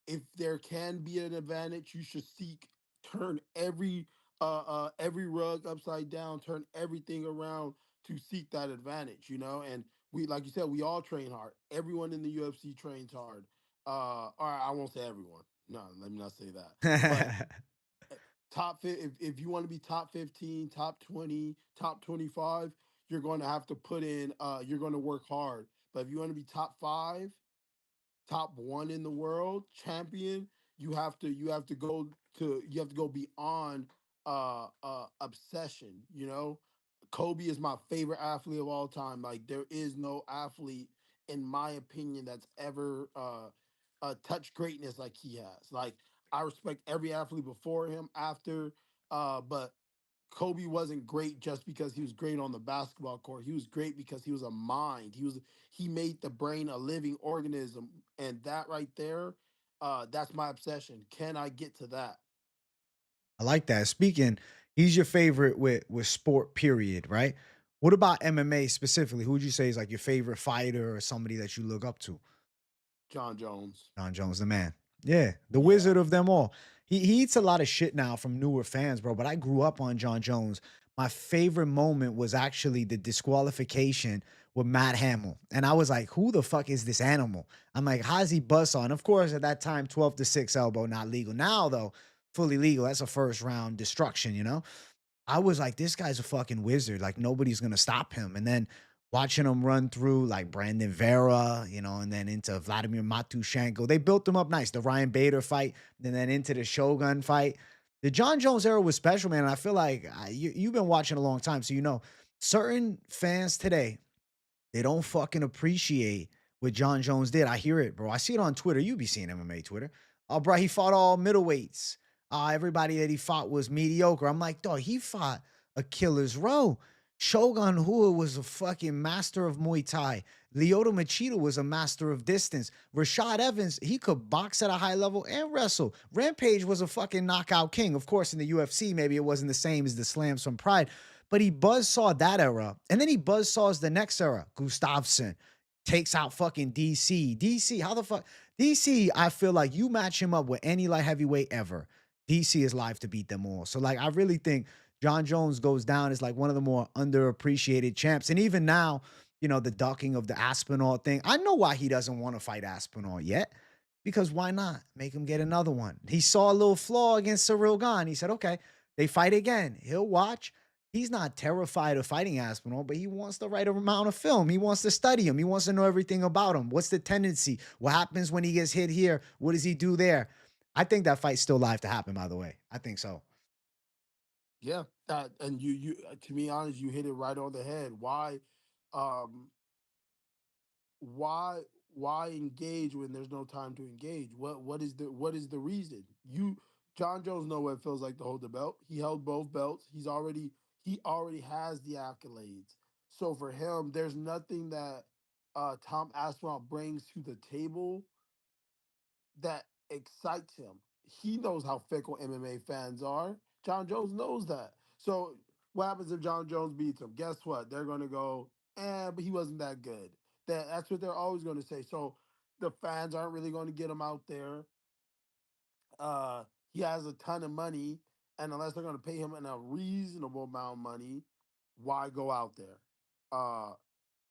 If there can be an advantage, you should seek turn every rug upside down, turn everything around to seek that advantage, you know. And we, like you said, we all train hard. Everyone in the UFC trains hard. Or I won't say everyone. No, let me not say that. But uh, if you want to be top 15, top 20, top 25, you're going to have to put in you're going to work hard. But if you want to be top 5, top one in the world, champion, you have to go beyond obsession, you know? Kobe is my favorite athlete of all time. Like there is no athlete in my opinion that's ever touched greatness like he has. Like I respect every athlete before him, after, but Kobe wasn't great just because he was great on the basketball court. He was great because he was a mind. He made the brain a living organism, and that right there, that's my obsession. Can I get to that? I like that. Speaking, he's your favorite with sport, period, right? What about MMA specifically? Who would you say is like your favorite fighter or somebody that you look up to? John Jones. John Jones, the man. Yeah, the Yeah. wizard of them all. He eats a lot of shit now from newer fans, bro. But I grew up on John Jones. My favorite moment was actually the disqualification with Matt Hamill. And I was like, who the fuck is this animal? I'm like, how's he buzz on? Of course, at that time, 12-6 elbow, not legal. Now, though, fully legal. That's a first round destruction, you know? I was like, this guy's a fucking wizard. Like nobody's gonna stop him. And then watching him run through like Brandon Vera, you know, and then into Vladimir Matushenko. They built him up nice. The Ryan Bader fight, and then into the Shogun fight. The John Jones era was special, man. And I feel like you've been watching a long time, so you know certain fans today they don't fucking appreciate what John Jones did. I hear it, bro. I see it on Twitter. You be seeing MMA Twitter. Oh, bro, he fought all middleweights. Everybody that he fought was mediocre. I'm like, dog, he fought a killer's row. Shogun Hua was a fucking master of Muay Thai. Lyoto Machida was a master of distance. Rashad Evans, he could box at a high level and wrestle. Rampage was a fucking knockout king. Of course, in the UFC, maybe it wasn't the same as the slams from Pride, but he buzzsaw that era. And then he buzzsaws the next era. Gustafsson takes out fucking DC. DC, how the fuck? DC, I feel like you match him up with any light heavyweight ever. DC is live to beat them all. So, like, I really think John Jones goes down as like one of the more underappreciated champs. And even now, you know, the ducking of the Aspinall thing. I know why he doesn't want to fight Aspinall yet. Because why not? Make him get another one. He saw a little flaw against Cyril Gahn. He said, okay, they fight again. He'll watch. He's not terrified of fighting Aspinall, but he wants the right amount of film. He wants to study him. He wants to know everything about him. What's the tendency? What happens when he gets hit here? What does he do there? I think that fight's still live to happen, by the way. I think so. Yeah. That and to be honest, you hit it right on the head. Um why why engage when there's no time to engage? What is the reason? John Jones know what it feels like to hold the belt. He held both belts. He already has the accolades. So for him, there's nothing that Tom Aspinall brings to the table that excites him. He knows how fickle MMA fans are. John Jones knows that. So what happens if John Jones beats him? Guess what? They're gonna go, but he wasn't that good. That's what they're always gonna say. So the fans aren't really gonna get him out there. He has a ton of money, and unless they're gonna pay him in a reasonable amount of money, why go out there? Uh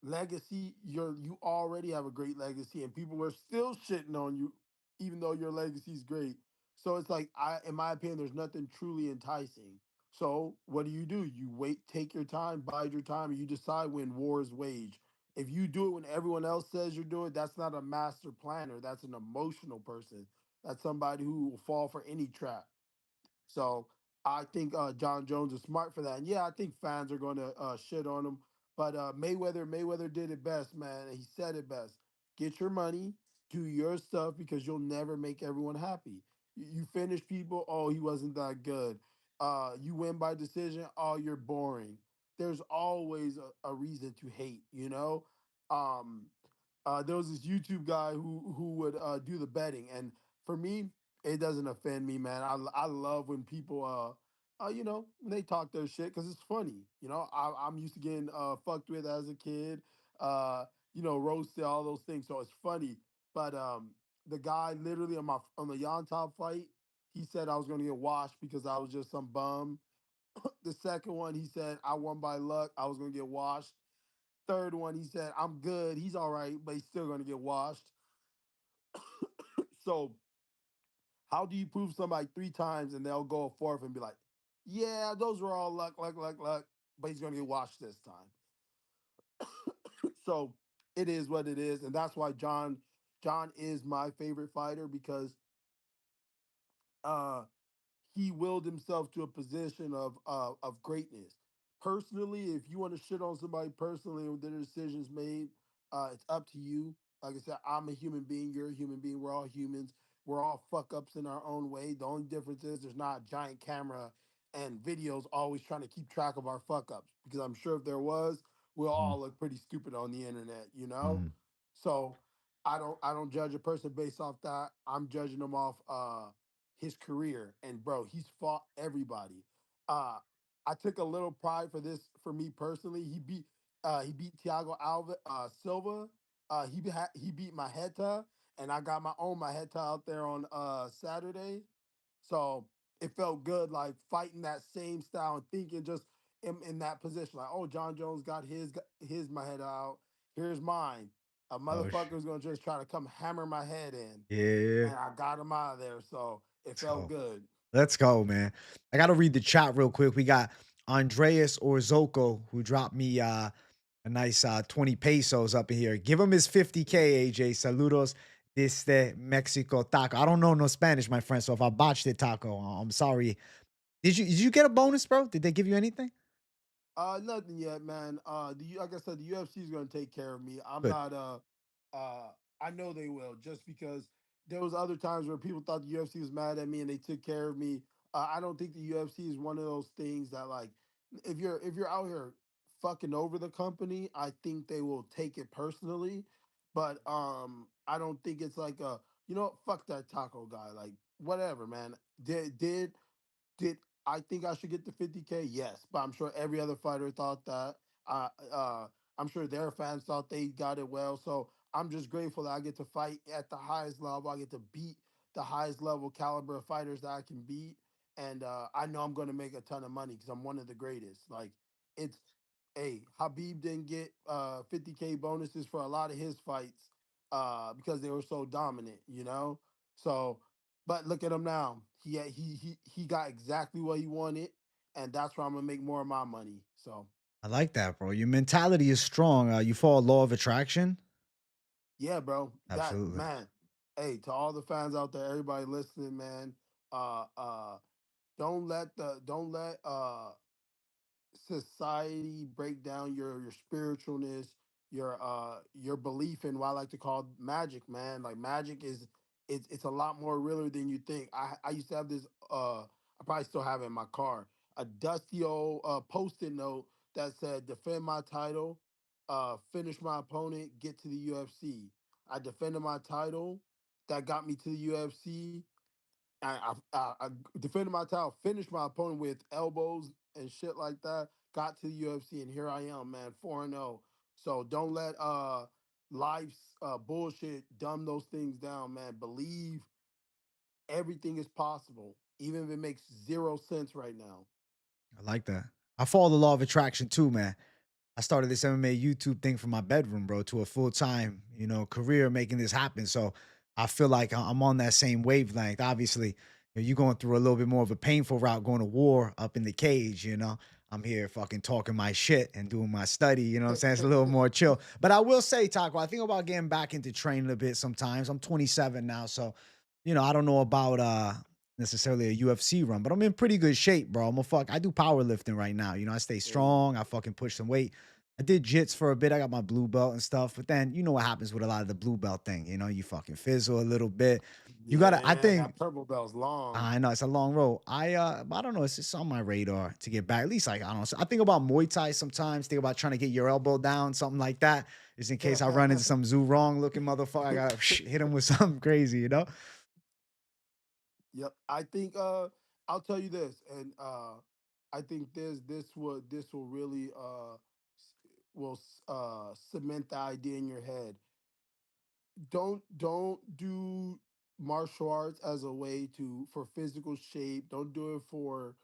Legacy, you already have a great legacy and people are still shitting on you even though your legacy is great. So it's like, in my opinion, there's nothing truly enticing. So what do? You wait, take your time, bide your time, and you decide when war is waged. If you do it when everyone else says you're doing it, that's not a master planner. That's an emotional person. That's somebody who will fall for any trap. So I think John Jones is smart for that. And yeah, I think fans are going to shit on him. But Mayweather did it best, man. And he said it best. Get your money, do your stuff because you'll never make everyone happy. You finish people, oh, he wasn't that good. You win by decision, oh, you're boring. There's always a reason to hate, you know? Um, there was this YouTube guy who would do the betting, and for me, it doesn't offend me, man. I love when people when they talk their shit because it's funny. I'm used to getting fucked with as a kid, roasted, all those things. So it's funny. But the guy literally on the Yon Top fight, he said I was gonna get washed because I was just some bum. The second one, he said I won by luck. I was gonna get washed. Third one, he said I'm good. He's all right, but he's still gonna get washed. So how do you prove somebody three times and they'll go a fourth and be like, yeah, those were all luck, but he's gonna get washed this time. So it is what it is, and that's why John is my favorite fighter because uh he willed himself to a position of greatness. Personally, if you want to shit on somebody personally and their decisions made, it's up to you. Like I said, I'm a human being. You're a human being. We're all humans. We're all fuck ups in our own way. The only difference is there's not a giant camera and videos always trying to keep track of our fuck ups. Because I'm sure if there was, we'll Mhm, all look pretty stupid on the internet, you know? mhm. So I don't judge a person based off that. I'm judging them off his career. And bro, he's fought everybody. Uh I took a little pride for this for me personally. He beat Thiago Silva. He beat Maheta, and I got my own Maheta out there on Saturday. So it felt good like fighting that same style and thinking just in that position. Like, oh, John Jones got his Maheta out. Here's mine. A Oh, motherfucker's gonna just try to come hammer my head in, yeah. and I got him out of there. So it Let's felt go. good. Let's go, man. I got to read the chat real quick. We got Andreas Orzoko who dropped me a nice 20 pesos up in here. Give him his 50K, AJ. Saludos desde Mexico, Taco. I don't know no Spanish, my friend. So if I botched it, Taco, I'm sorry. Did you get a bonus, bro? Did they give you anything? Nothing yet, man. Like I said, the UFC is gonna take care of me. I'm Good. not uh I know they will just because there was other times where people thought the UFC was mad at me and they took care of me. I don't think the UFC is one of those things that like if you're out here fucking over the company, I think they will take it personally. But I don't think it's like fuck that taco guy. Like whatever, man. Did I think I should get the 50K? Yes, but I'm sure every other fighter thought that. I'm sure their fans thought they got it well. So I'm just grateful that I get to fight at the highest level. I get to beat the highest level caliber of fighters that I can beat, and I know I'm going to make a ton of money because I'm one of the greatest. Like it's, hey, Habib didn't get 50K bonuses for a lot of his fights because they were so dominant, you know. So but look at him now. He got exactly what he wanted, and that's where I'm gonna make more of my money. So I like that, bro. Your mentality is strong. You follow law of attraction? yeah, bro. That Absolutely. man. Hey, to all the fans out there, everybody listening, man. Uh uh don't let society break down your spiritualness, your belief in what I like to call magic, man. Like magic is it's a lot more realer than you think. I used to have this I probably still have it in my car, a dusty old post-it note that said defend my title, finish my opponent, get to the UFC. I defended my title, that got me to the UFC. I defended my title, finished my opponent with elbows and shit like that. Got to the UFC, and here I am, man, 4-0. So don't let life's bullshit dumb those things down, man. Believe everything is possible, even if it makes zero sense right now. I like that. I follow the law of attraction too, man. I started this MMA YouTube thing from my bedroom, bro, to a full time, career making this happen. So I feel like I'm on that same wavelength. Obviously, you're going through a little bit more of a painful route, going to war up in the cage. I'm here fucking talking my shit and doing my study. You know what I'm saying? It's a little more chill. But I will say, Taco, I think about getting back into training a bit sometimes. I'm 27 now, so I don't know about necessarily a UFC run, but I'm in pretty good shape, bro. I do powerlifting right now. I stay Hey, strong. I fucking push some weight. I did jits for a bit. I got my blue belt and stuff, but then you know what happens with a lot of the blue belt thing. You fucking fizzle a little bit. I yeah, think that purple belt's long. I know it's a long road. I don't know. It's just on my radar to get back. At least like I don't know. I think about Muay Thai sometimes. Think about trying to get your elbow down, something like that. Just in case I run into some zoo wrong looking motherfucker. I got to hit him with something crazy. Yep. I think I'll tell you this, and I think this will really cement the idea in your head. Don't do martial arts as a way to for physical shape. Don't do it for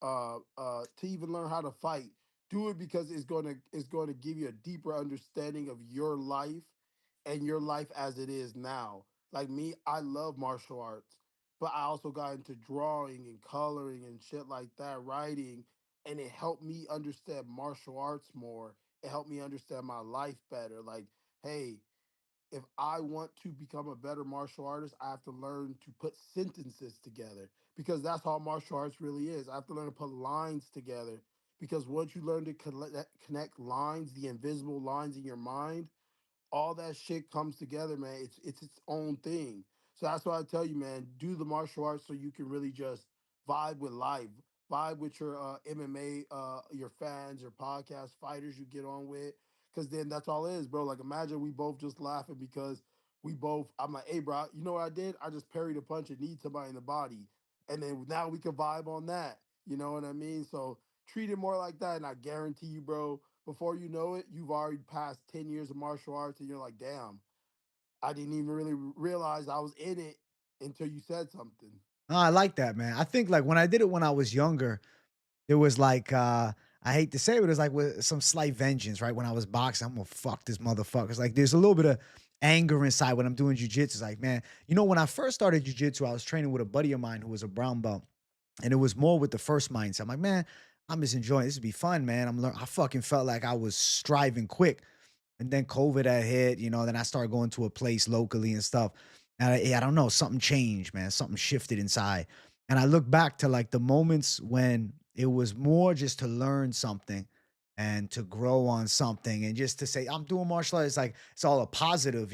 to even learn how to fight. Do it because it's going to give you a deeper understanding of your life and your life as it is now. Like me, I love martial arts, but I also got into drawing and coloring and shit like that, writing, and it helped me understand martial arts more. It helped me understand my life better. Like, hey, if I want to become a better martial artist, I have to learn to put sentences together because that's how martial arts really is. I have to learn to put lines together because once you learn to connect lines, the invisible lines in your mind, all that shit comes together, man. It's its own thing. So that's why I tell you, man, do the martial arts so you can really just vibe with life, vibe with your MMA, your fans, your podcast fighters you get on with, because then that's all it is, bro. Like imagine we both just laughing because we both. I'm like, hey, bro, you know what I did? I just parried a punch and kneed somebody in the body, and then now we can vibe on that. You know what I mean? So treat it more like that, and I guarantee you, bro, before you know it, you've already passed 10 years of martial arts and you're like, damn, I didn't even really realize I was in it until you said something. No, I like that, man. I think like when I did it when I was younger, there was like I hate to say it, but it was like with some slight vengeance, right? When I was boxing, I'm gonna fuck this motherfucker. It's like there's a little bit of anger inside when I'm doing jujitsu. It's like, man, when I first started jujitsu, I was training with a buddy of mine who was a brown belt. And it was more with the first mindset. I'm like, man, I'm just enjoying this. Would be fun, man. I fucking felt like I was striving quick. And then COVID had hit, then I started going to a place locally and stuff. And I don't know, something changed, man. Something shifted inside. And I look back to like the moments when it was more just to learn something and to grow on something and just to say, I'm doing martial arts. Like it's all a positive.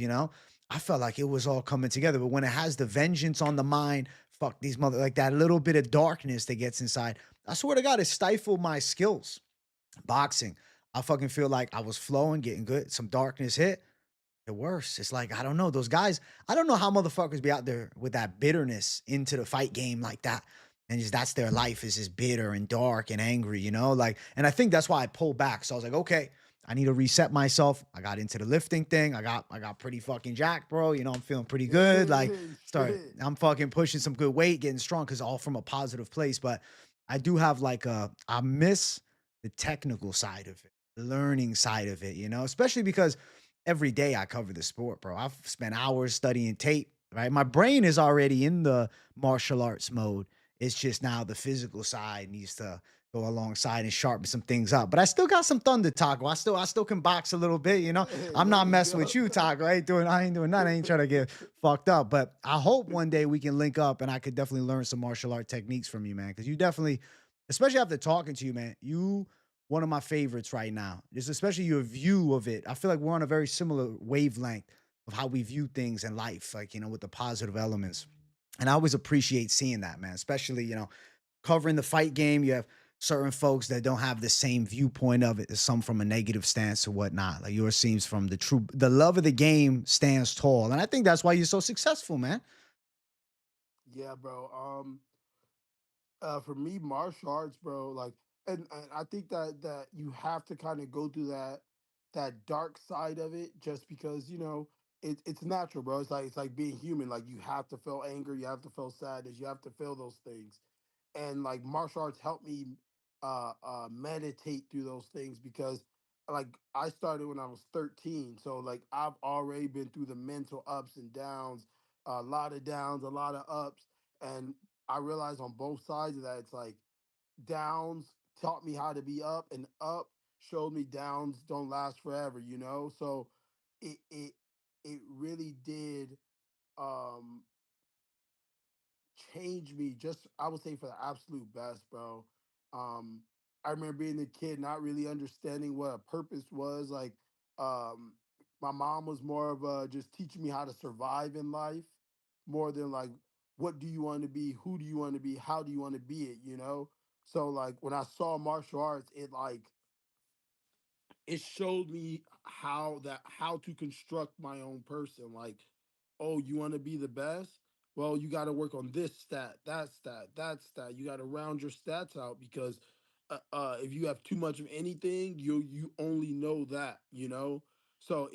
I felt like it was all coming together. But when it has the vengeance on the mind, fuck these like that little bit of darkness that gets inside, I swear to God, it stifled my skills. Boxing, I fucking feel like I was flowing, getting good. Some darkness hit, it worse. It's like, I don't know. Those guys, I don't know how motherfuckers be out there with that bitterness into the fight game like that. And just that's their life is just bitter and dark and angry. Like, and I think that's why I pulled back. So I was like, okay, I need to reset myself. I got into the lifting thing. I got pretty fucking jacked, bro. I'm feeling pretty good. Like, Hey, shit. I'm fucking pushing some good weight, getting strong, because all from a positive place. But I do have like I miss the technical side of it, the learning side of it, especially because every day I cover the sport, bro. I've spent hours studying tape, right? My brain is already in the martial arts mode. It's just now the physical side needs to go alongside and sharpen some things up. But I still got some thunder, Taco. I still can box a little bit. Hey, I'm there not you messing go. with you, Taco. I ain't doing nothing. I ain't trying to get fucked up. But I hope one day we can link up and I could definitely learn some martial art techniques from you, man. Because you definitely, especially after talking to you, man, you one of my favorites right now. Just especially your view of it. I feel like we're on a very similar wavelength of how we view things in life, like, with the positive elements. And I always appreciate seeing that, man, especially, covering the fight game. You have certain folks that don't have the same viewpoint of it as some from a negative stance or whatnot. Like yours seems from the love of the game stands tall. And I think that's why you're so successful, man. Yeah, bro. For me, martial arts, bro, like, and I think that you have to kind of go through that dark side of it just because it's natural, bro. It's like being human. Like you have to feel anger, you have to feel sadness, you have to feel those things, and like martial arts helped me meditate through those things because like I started when I was 13, so like I've already been through the mental ups and downs, a lot of downs, a lot of ups, and I realized on both sides of that, it's like downs taught me how to be up, and up showed me downs don't last forever. So it really did um changed me just I would say for the absolute best, bro. Um, I remember being a kid, not really understanding what a purpose was. Like, um, my mom was more of just teaching me how to survive in life, more than like what do you want to be, who do you want to be, how do you want to be it, you know? So like when I saw martial arts, it showed me how to construct my own person. Like, oh, you want to be the best? Well, you got to work on this stat, that stat, that stat. You got to round your stats out because if you have too much of anything, you only know that, you know. So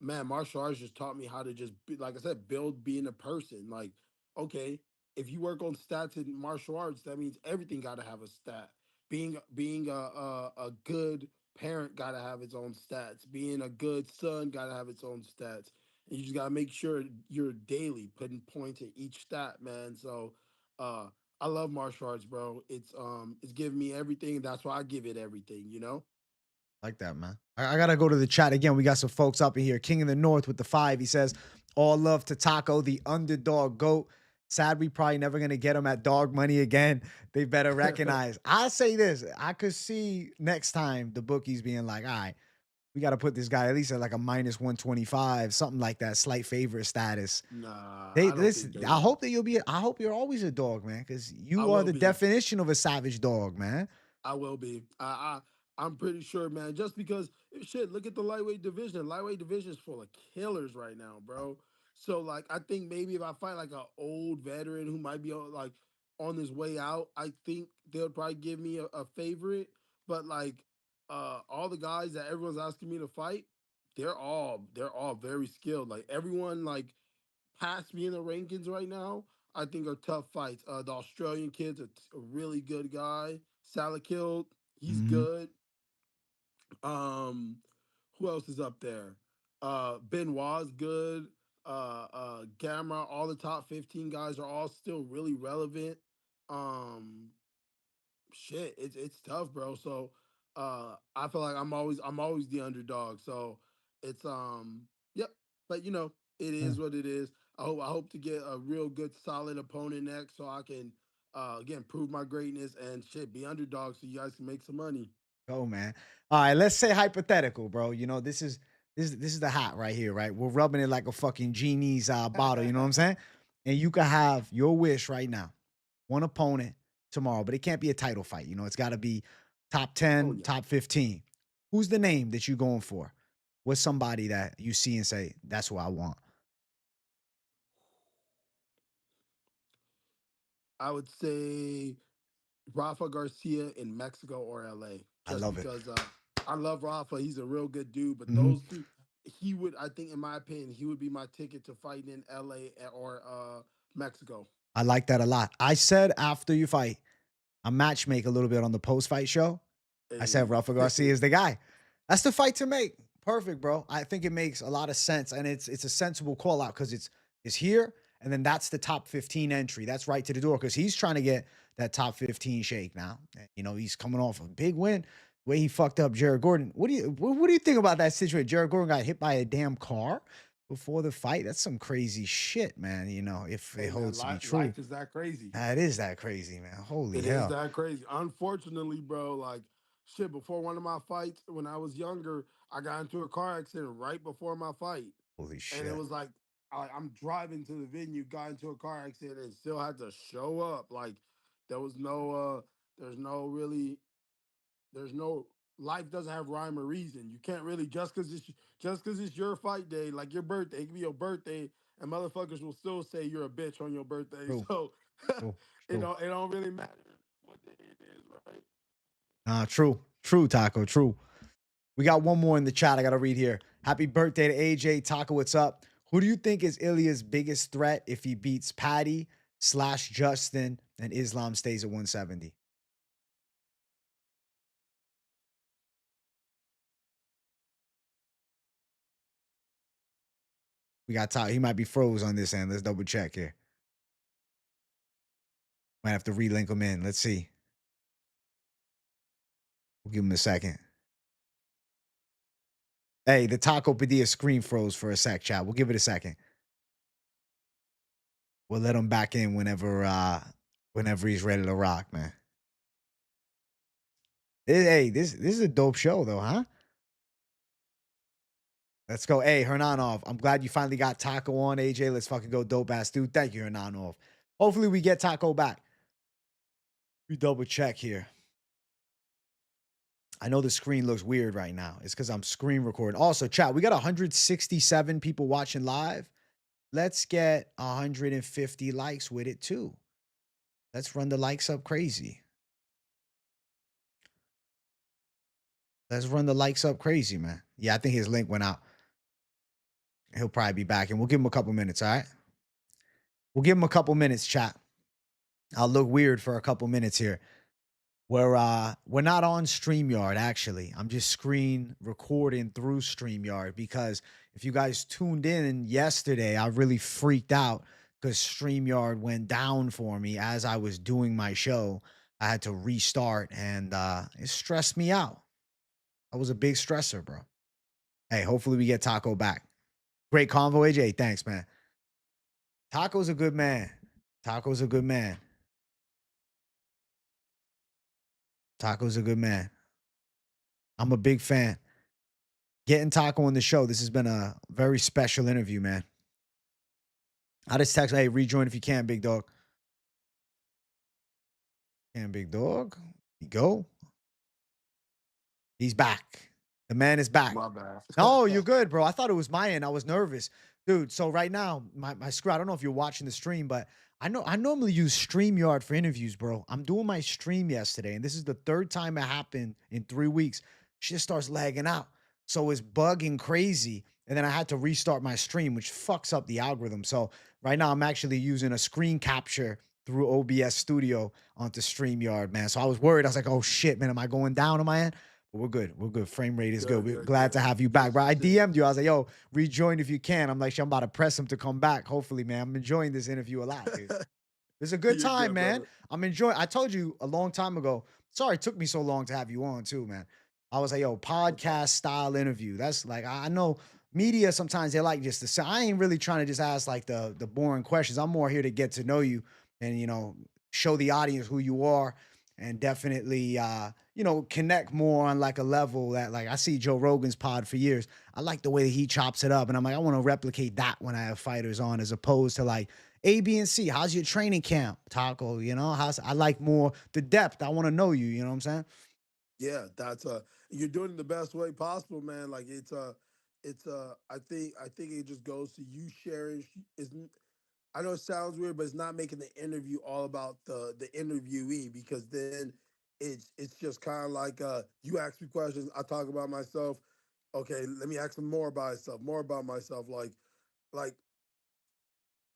man, martial arts just taught me how to just be, like I said, build being a person. Like, okay, if you work on stats in martial arts, that means everything got to have a stat. Being a good parent got to have its own stats. Being a good son got to have its own stats. And you just got to make sure you're daily putting points at each stat, man. So, uh, I love martial arts, bro. It's giving me everything. That's why I give it everything, you know? Like that, man. I gotta go to the chat again. We got some folks up in here. King of the North with the 5. He says, "All love to Taco, the underdog goat. Sad we probably never gonna get him at dog money again. They better recognize." I'll say this: I could see next time the bookies being like, "All right, we got to put this guy at least at like a minus 125, something like that, slight favorite status." Nah, They I don't this. think they I will. hope that you'll be. I hope you're always a dog, man, because I you are will the be. definition of a savage dog, man. I will be. I'm pretty sure, man. Just because shit, look at the lightweight division. Lightweight division is full of killers right now, bro. So like, I think maybe if I fight like an old veteran who might be like on his way out, I think they'll probably give me a favorite. But like, all the guys that everyone's asking me to fight, they're all very skilled. Like everyone like past me in the rankings right now, I think are tough fights. The Australian kid's a really good guy. Salakil, he's Mm-hmm. good. Um, who else is up there? Benoit's good. Gamma, all the top 15 guys are all still really relevant. Um, shit, it's tough, bro. So I feel like I'm always the underdog. So it's yep. But you know, it is what it is. I hope to get a real good solid opponent next so I can again prove my greatness and shit, be underdog so you guys can make some money. Go, man. All right, let's say hypothetical, bro. You know, this is the hat right here, right? We're rubbing it like a fucking genie's bottle. You know what I'm saying? And you can have your wish right now, one opponent tomorrow, but it can't be a title fight. You know, it's got to be top Oh 10, yeah. top 15. Who's the name that you going for? What's somebody that you see and say that's who I want? I would say Rafa Garcia in Mexico or LA, I just love it. because I love Rafa. He's a real good dude. But Mhm. those two, he would, I think, in my opinion, he would be my ticket to fight in LA or Mexico. I like that a lot. I said after you fight, I matchmake a little bit on the post fight show. I said Hey, Rafa Garcia is the guy. That's the fight to make. Perfect, bro. I think it makes a lot of sense, and it's a sensible call out because it's here, and then that's the top 15 entry. That's right to the door because he's trying to get that top 15 shake now. You know, he's coming off a big win. The way he fucked up Jared Gordon. What do you think about that situation? Jared Gordon got hit by a damn car before the fight. That's some crazy shit, man. You know, if it hey man, holds to be true, life is that crazy. that is that crazy, man. Holy It is hell. that crazy. Unfortunately, bro, like shit. Before one of my fights, when I was younger, I got into a car accident right before my fight, Holy and it shit. was like I'm driving to the venue, got into a car accident, and still had to show up. Like there was no, there's no really, there's no life doesn't have rhyme or reason. You can't really just because it's your fight day, like your birthday, it can be your birthday, and motherfuckers will still say you're a bitch on your birthday. True. So True. it True. don't really matter what day it is, right? True. True, Taco. True. We got one more in the chat. I got to read here. Happy birthday to AJ. Taco, what's up? Who do you think is Ilya's biggest threat if he beats Patty slash Justin and Islam stays at 170? We got Taco. He might be froze on this end. Let's double check here. Might have to relink him in. Let's see. We'll give him a second. Hey, the Taco Padilla screen froze for a sec, chat. We'll give it a second. We'll let him back in whenever he's ready to rock, man. Hey, this is a dope show though, huh? Let's go. Hey, Hernanov. I'm glad you finally got Taco on, AJ. Let's fucking go, dope ass dude. Thank you, Hernanov. Hopefully we get Taco back. We double check here. I know the screen looks weird right now. It's because I'm screen recording. Also, chat, we got 167 people watching live. Let's get 150 likes with it too. Let's run the likes up crazy. Let's run the likes up crazy, man. Yeah, I think his link went out. He'll probably be back, and we'll give him a couple minutes, all right? We'll give him a couple minutes, chat. I'll look weird for a couple minutes here. We're not on StreamYard, actually. I'm just screen recording through StreamYard because if you guys tuned in yesterday, I really freaked out because StreamYard went down for me as I was doing my show. I had to restart and it stressed me out. That was a big stressor, bro. Hey, hopefully we get Taco back. Great convo, AJ. Thanks, man. Taco's a good man. Taco's a good man. Taco's a good man. I'm a big fan. Getting Taco on the show. This has been a very special interview, man. I just text, hey, rejoin if you can, big dog. Can big dog. You go. He's back. The man is back. My bad. No, you're good, bro. I thought it was my end. I was nervous. Dude, so right now, my screen, I don't know if you're watching the stream, but I normally use StreamYard for interviews, bro. I'm doing my stream yesterday, and this is the third time it happened in 3 weeks. Shit starts lagging out. So it's bugging crazy. And then I had to restart my stream, which fucks up the algorithm. So right now I'm actually using a screen capture through OBS Studio onto StreamYard, man. So I was worried. I was like, oh shit, man, am I going down on my end? But we're good. We're good. Frame rate is good. We're glad to have you back, bro. I DM'd you. I was like, yo, rejoin if you can. I'm like, shit, I'm about to press him to come back. Hopefully, man. I'm enjoying this interview a lot, dude. It's a good You're time, good, man. brother. I'm enjoying. I told you a long time ago. Sorry it took me so long to have you on, too, man. I was like, yo, podcast style interview. That's like, I know media sometimes they like just to say, I ain't really trying to just ask like the boring questions. I'm more here to get to know you and, show the audience who you are and definitely, connect more on like a level that like I see Joe Rogan's pod for years. I like the way that he chops it up. And I'm like, I want to replicate that when I have fighters on as opposed to like, A, B, and C. How's your training camp, Taco? I like more the depth. I want to know you. You know what I'm saying? Yeah, that's you're doing it the best way possible, man. Like I think it just goes to you sharing is I know it sounds weird, but it's not making the interview all about the interviewee because then it's just kind of like you ask me questions, I talk about myself. Okay, let me ask them more about myself, more about myself. Like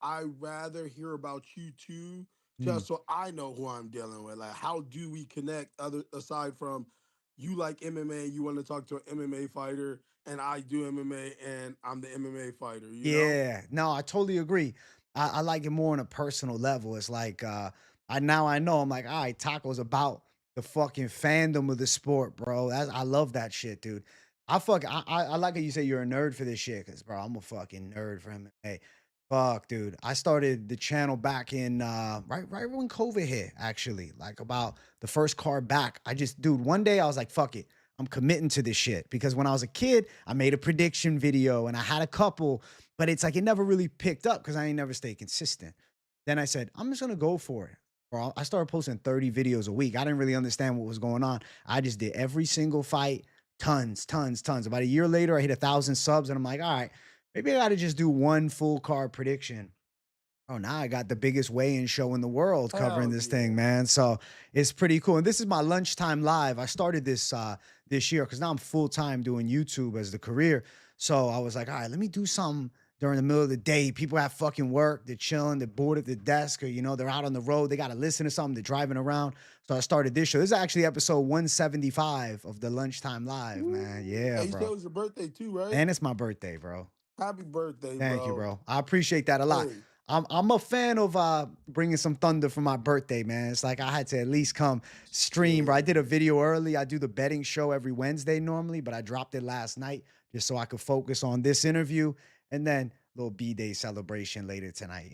I rather hear about you too, Mm. just so I know who I'm dealing with. Like, how do we connect other aside from you like MMA, you want to talk to an MMA fighter, and I do MMA and I'm the MMA fighter, you know? Yeah, no, I totally agree. I like it more on a personal level. It's like I know I'm like, all right, Taco's about the fucking fandom of the sport, bro. I love that shit, dude. I like how you say you're a nerd for this shit, cause bro, I'm a fucking nerd for MMA. Fuck, dude. I started the channel back in right when COVID hit, actually. Like about the first card back. Dude, one day I was like, fuck it. I'm committing to this shit. Because when I was a kid, I made a prediction video and I had a couple, but it's like it never really picked up because I ain't never stayed consistent. Then I said, I'm just gonna go for it. Bro, I started posting 30 videos a week. I didn't really understand what was going on. I just did every single fight, tons, tons, tons. About a year later, I hit 1,000 subs, and I'm like, all right, maybe I got to just do one full card prediction. Oh, now I got the biggest weigh-in show in the world covering Hell this thing, yeah. man. So it's pretty cool. And this is my lunchtime live. I started this year because now I'm full-time doing YouTube as the career. So I was like, all right, let me do something during the middle of the day. People have fucking work, they're chilling, they're bored at the desk, or they're out on the road, they gotta listen to something, they're driving around. So I started this show. This is actually episode 175 of the lunchtime live, man. Woo. Yeah, And you said it bro. was your birthday too, right? And it's my birthday, bro. Happy birthday, Thank you, bro. bro. I appreciate that a lot. Hey, I'm a fan of bringing some thunder for my birthday, man. It's like I had to at least come stream, bro. I yeah. did a video early. I do the betting show every Wednesday normally, but I dropped it last night just so I could focus on this interview and then little B-Day celebration later tonight,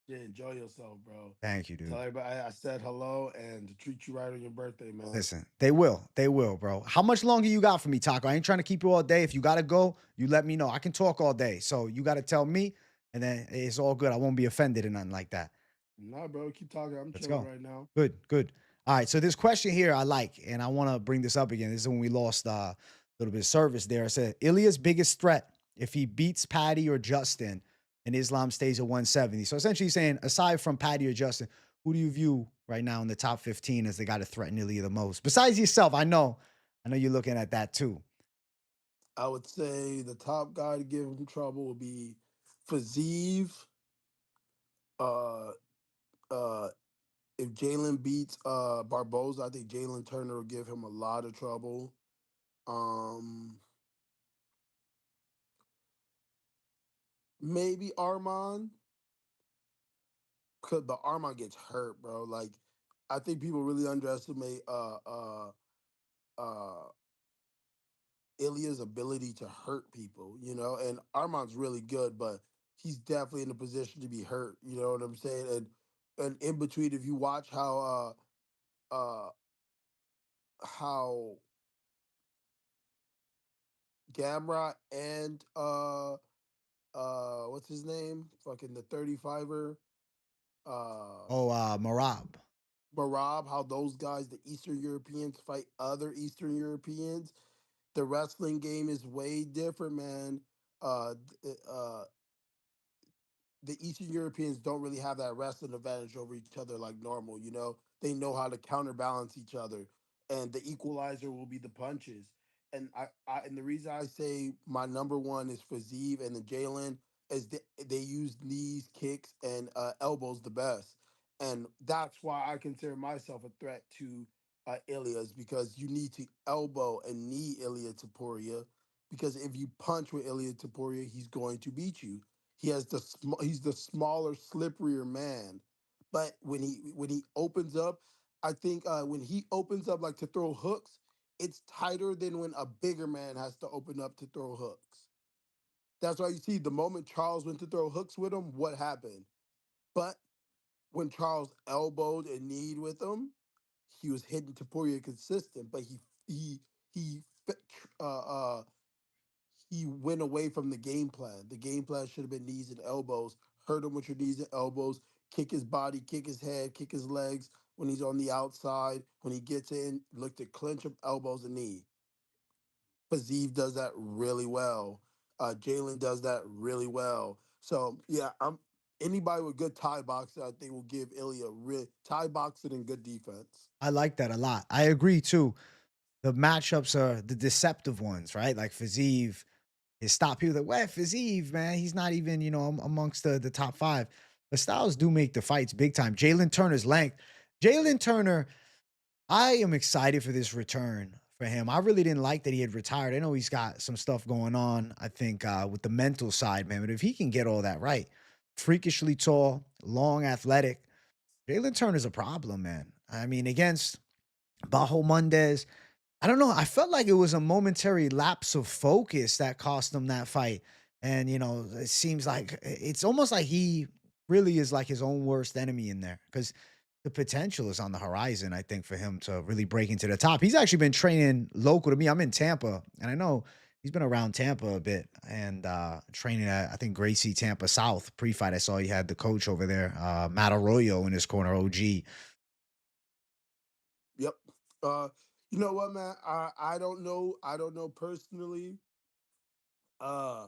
Yeah, enjoy yourself, bro. Thank you, Tell dude. everybody I said hello and to treat you right on your birthday, man. Listen, they will. They will, bro. How much longer you got for me, Taco? I ain't trying to keep you all day. If you gotta go, you let me know. I can talk all day. So you gotta tell me, and then it's all good. I won't be offended or nothing like that. Nah, bro, keep talking. I'm Let's chilling go. right now. Good, good. All right. So this question here I like, and I want to bring this up again. This is when we lost a little bit of service there. I said Ilya's biggest threat if he beats Patty or Justin and Islam stays at 170. So essentially saying, aside from Patty or Justin, who do you view right now in the top 15 as the guy to threaten Ilya the most? Besides yourself, I know you're looking at that too. I would say the top guy to give him trouble would be Fazeev. Uh, uh, if Jalen beats Barboza, I think Jalen Turner will give him a lot of trouble. Um, maybe Armand, cause but Armand gets hurt, bro. Like, I think people really underestimate uh Ilya's ability to hurt people, and Armand's really good, but he's definitely in a position to be hurt. You know what I'm saying? And in between, if you watch uh how Gamrot and what's his name? Fucking the 35er, uh Oh, Marab. Marab, how those guys, the Eastern Europeans, fight other Eastern Europeans. The wrestling game is way different, man. The Eastern Europeans don't really have that wrestling advantage over each other like normal. They know how to counterbalance each other, and the equalizer will be the punches. And and the reason I say my number one is for Zeev and the Jalen is they use knees, kicks, and elbows the best, and that's why I consider myself a threat to Ilya's, because you need to elbow and knee Ilya Taporia, because if you punch with Ilya Taporia, he's going to beat you. He's the smaller, slipperier man. But when he opens up, I think when he opens up like to throw hooks, it's tighter than when a bigger man has to open up to throw hooks. That's why you see the moment Charles went to throw hooks with him, what happened? But when Charles elbowed and kneed with him, he was hitting Taporia consistent, but he uh, uh, he went away from the game plan. The game plan should have been knees and elbows. Hurt him with your knees and elbows. Kick his body, kick his head, kick his legs when he's on the outside. When he gets in, look to clinch him, elbows and knee. Fazeev does that really well. Jalen does that really well. So yeah, I'm anybody with good Thai boxing, I think will give Ilya real Thai boxing and good defense. I like that a lot. I agree too. The matchups are the deceptive ones, right? Like Fazeev is stop people that, well, Fazeev, man, he's not even, amongst the top five. But Styles do make the fights big time. Jalen Turner's length. Jalen Turner, I am excited for this return for him. I really didn't like that he had retired. I know he's got some stuff going on, I think, with the mental side, man. But if he can get all that right, freakishly tall, long, athletic, Jalen Turner's a problem, man. I mean, against Bajo Mendez, I don't know. I felt like it was a momentary lapse of focus that cost him that fight. And, it seems like it's almost like he really is like his own worst enemy in there because the potential is on the horizon, I think, for him to really break into the top. He's actually been training local to me. I'm in Tampa, and I know he's been around Tampa a bit and training at, I think, Gracie Tampa South. Pre fight, I saw he had the coach over there, Matt Arroyo, in his corner, OG. Yep. Uh, you know what, man? I don't know. I don't know personally. Uh,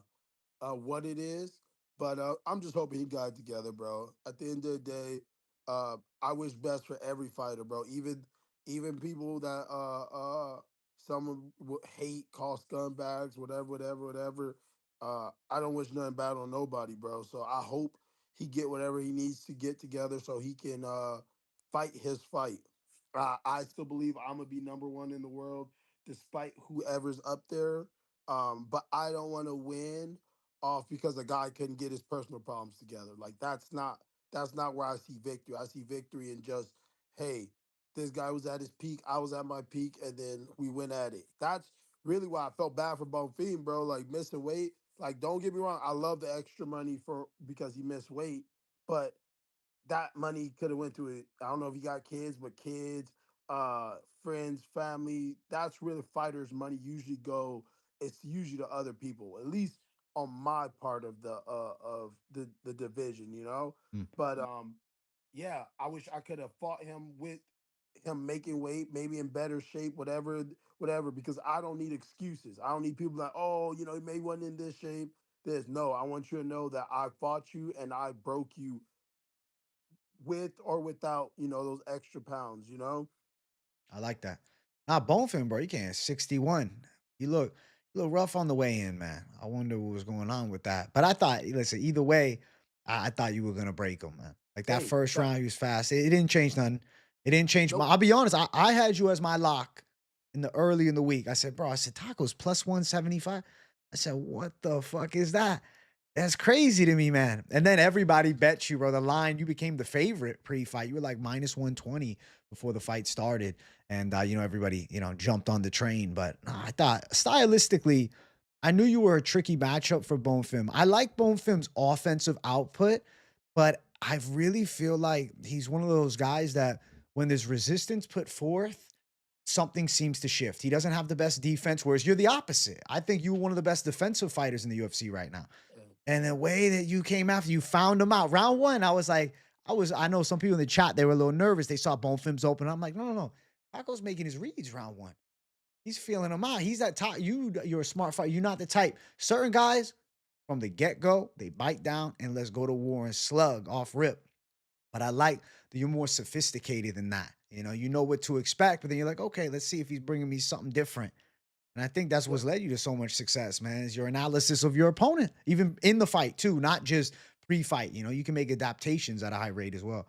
what it is, but I'm just hoping he got it together, bro. At the end of the day, I wish best for every fighter, bro. Even people that some would hate, call scumbags, whatever. I don't wish nothing bad on nobody, bro. So I hope he get whatever he needs to get together so he can fight his fight. I still believe I'm gonna be number one in the world, despite whoever's up there. But I don't want to win off because a guy couldn't get his personal problems together. Like that's not where I see victory. I see victory in just, hey, this guy was at his peak, I was at my peak, and then we went at it. That's really why I felt bad for Bonfim, bro. Like missing weight. Like, don't get me wrong, I love the extra money for because he missed weight, but that money could have went to it. I don't know if you got kids, but kids, friends, family. That's where the fighters' money usually go. It's usually to other people, at least on my part of the division, you know. Mm. But yeah, I wish I could have fought him with him making weight, maybe in better shape, whatever. Because I don't need excuses. I don't need people like, oh, you know, he may wasn't in this shape. There's no. I want you to know that I fought you and I broke you with or without, you know, those extra pounds, you know? I like that. Nah, Bonefin, bro, you can't. 61. You look rough on the way in, man. I wonder what was going on with that. But I thought, listen, either way, I thought you were gonna break him, man. Like that Hey, first round, he was fast. It didn't change nothing. It didn't change my. nope. I'll be honest. I had you as my lock in the early in the week. I said, bro, I said tacos plus 175. I said, what the fuck is that? That's crazy to me, man. And then everybody bet you, bro. The line, you became the favorite pre-fight. You were like minus 120 before the fight started. And everybody, jumped on the train. But I thought stylistically, I knew you were a tricky matchup for Bonefim. I like Bonefim's offensive output, but I really feel like he's one of those guys that when there's resistance put forth, something seems to shift. He doesn't have the best defense, whereas you're the opposite. I think you're one of the best defensive fighters in the UFC right now. And the way that you came after, you found him out. Round one, I was like, I know some people in the chat, they were a little nervous. They saw Bonefim's open. I'm like, no, no, no. Taco's making his reads round one. He's feeling them out. He's that top. You're a smart fighter. You're not the type. Certain guys from the get-go, they bite down and let's go to war and slug off rip. But I like that you're more sophisticated than that. You know what to expect, but then you're like, okay, let's see if he's bringing me something different. And I think that's Yep. what's led you to so much success, man, is your analysis of your opponent, even in the fight too, not just pre-fight. You can make adaptations at a high rate as well.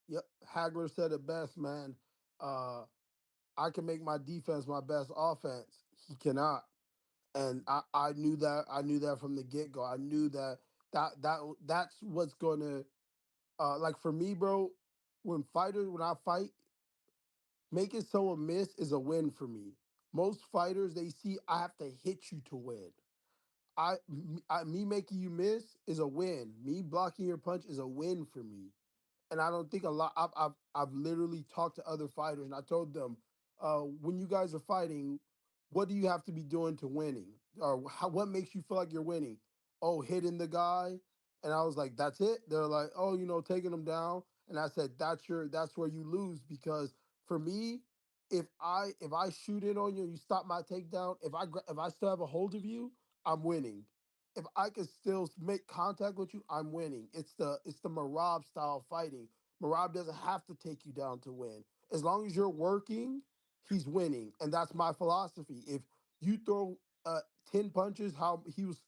Yep. Hagler said it best, man. Uh, I can make my defense my best offense. He cannot. And I knew that. I knew that from the get-go. I knew that's what's gonna like for me, bro, when I fight, making someone miss is a win for me. Most fighters they see I have to hit you to win. Me making you miss is a win. Me blocking your punch is a win for me. And I don't think a lot. I've literally talked to other fighters and I told them, when you guys are fighting, what do you have to be doing to winning, or what makes you feel like you're winning? Oh, hitting the guy, and I was like, that's it. They're like, oh, you know, taking them down, and I said, that's where you lose because for me, if I shoot in on you and you stop my takedown, if I still have a hold of you, I'm winning. If I can still make contact with you, I'm winning. It's the Marab style fighting. Marab doesn't have to take you down to win. As long as you're working, he's winning, and that's my philosophy. If you throw 10 punches, how he was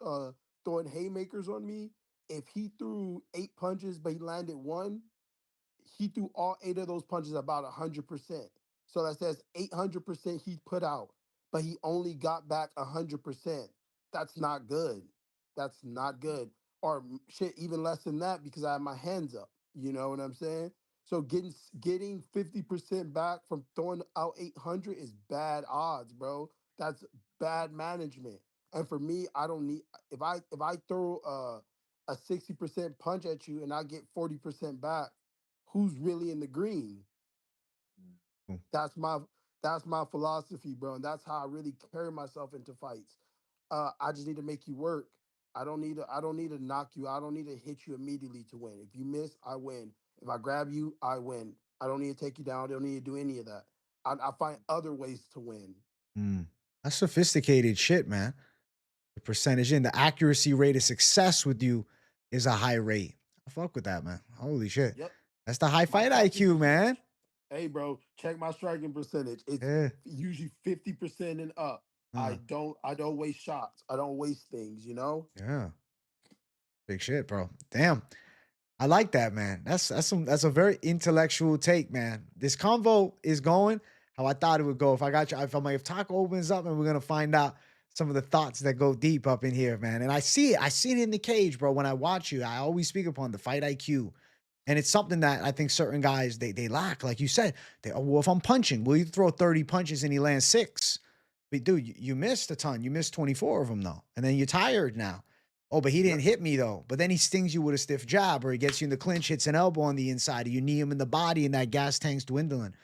throwing haymakers on me. If he threw 8 punches but he landed one, he threw all 8 of those punches about 100%. So that says 800% he put out, but he only got back 100%. That's not good. That's not good. Or shit, even less than that because I have my hands up. You know what I'm saying? So getting 50% back from throwing out 800 is bad odds, bro. That's bad management. And for me, I don't need if I throw a 60% punch at you and I get 40% back, who's really in the green? Mm. That's my that's my philosophy, bro, and that's how I really carry myself into fights. I just need to make you work. I don't need to knock you. I don't need to hit you immediately to win. If you miss, I win. If I grab you, I win. I don't need to take you down. I don't need to do any of that. I find other ways to win. Mm. That's sophisticated shit, man. The percentage in the accuracy rate of success with you is a high rate. I fuck with that, man. Holy shit. Yep. That's the high My fight striking IQ, percentage. man. Hey, bro, check my striking percentage. It's Yeah. usually 50% and up. Uh, I don't waste shots. I don't waste things, you know? yeah. Big shit, bro. Damn. I like that, man. That's a very intellectual take, man. This convo is going how I thought it would go. If I got you, if I'm like, if Taco opens up and we're gonna find out some of the thoughts that go deep up in here, man. And I see it in the cage, bro. When I watch you, I always speak upon the fight IQ. And it's something that I think certain guys they lack. Like you said, well, if I'm punching, will you throw 30 punches and he lands 6? But dude, you missed a ton. You missed 24 of them though. And then you're tired now. Oh, but he Yep. didn't hit me though. But then he stings you with a stiff jab, or he gets you in the clinch, hits an elbow on the inside, or you knee him in the body, and that gas tank's dwindling.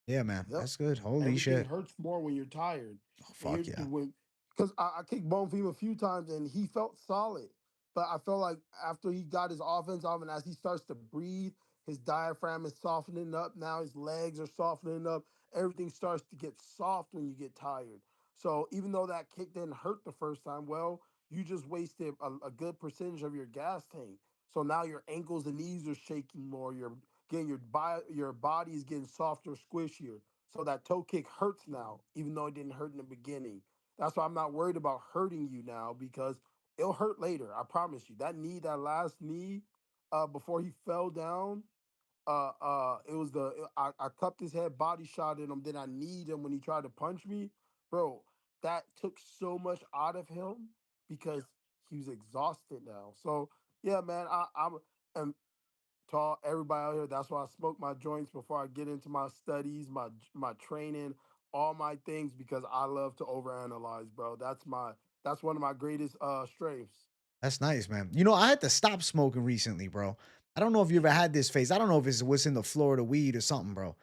Yeah, man, Yep. that's good. Holy Everything shit. hurts more when you're tired. Oh, And fuck yeah. when because I kicked Bone Fever a few times and he felt solid. But I felt like after he got his offense off and as he starts to breathe, his diaphragm is softening up. Now his legs are softening up. Everything starts to get soft when you get tired. So even though that kick didn't hurt the first time, well, you just wasted a good percentage of your gas tank. So now your ankles and knees are shaking more. Your getting your body is getting softer, squishier. So that toe kick hurts now, even though it didn't hurt in the beginning. That's why I'm not worried about hurting you now because it'll hurt later. I promise you. That knee, that last knee, before he fell down, it was I cupped his head, body shot at him, then I kneed him when he tried to punch me, bro. That took so much out of him because he was exhausted now. So yeah, man, and to everybody out here. That's why I smoke my joints before I get into my studies, my training, all my things because I love to overanalyze, bro. That's one of my greatest strengths. That's nice, man. You know, I had to stop smoking recently, bro. I don't know if you ever had this phase. I don't know if it's what's in the Florida weed or something, bro.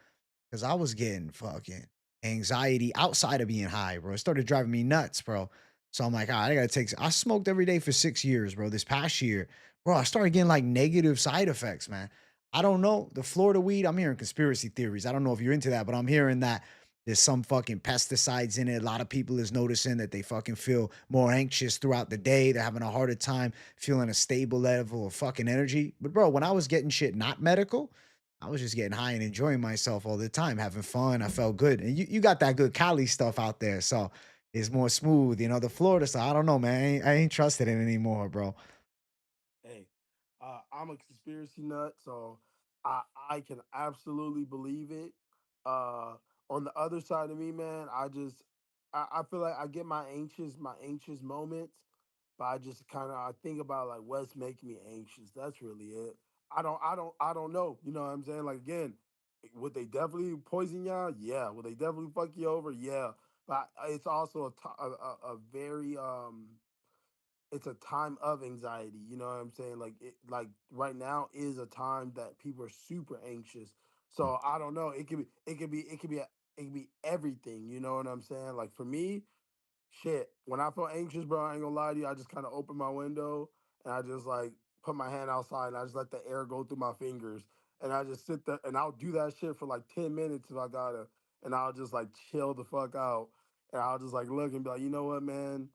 Because I was getting fucking anxiety outside of being high, bro. It started driving me nuts, bro. So I'm like, all right, I gotta take. I smoked every day for 6 years, bro. This past year, bro, I started getting like negative side effects, man. I don't know. The Florida weed, I'm hearing conspiracy theories. I don't know if you're into that, but I'm hearing that there's some fucking pesticides in it. A lot of people is noticing that they fucking feel more anxious throughout the day. They're having a harder time feeling a stable level of fucking energy. But bro, when I was getting shit not medical, I was just getting high and enjoying myself all the time, having fun. I felt good. And you got that good Cali stuff out there. So it's more smooth. You know, the Florida stuff, I don't know, man. I ain't trusted it anymore, bro. Hey, I'm a conspiracy nut, so I can absolutely believe it. Uh, on the other side of me, man, I feel like I get my anxious moments, but I just kind of I think about like what's making me anxious. That's really it. I don't know. You know what I'm saying? Like again, would they definitely poison y'all? Yeah. Would they definitely fuck you over? Yeah. But it's also a very it's a time of anxiety. You know what I'm saying? Like right now is a time that people are super anxious. Mm. So I don't know. It could be everything. You know what I'm saying? Like for me, shit. When I feel anxious, bro, I ain't gonna lie to you. I just kind of open my window and I just like put my hand outside and I just let the air go through my fingers and I just sit there and I'll do that shit for like 10 minutes if I gotta, and I'll just like chill the fuck out and I'll just like look and be like, you know what, man,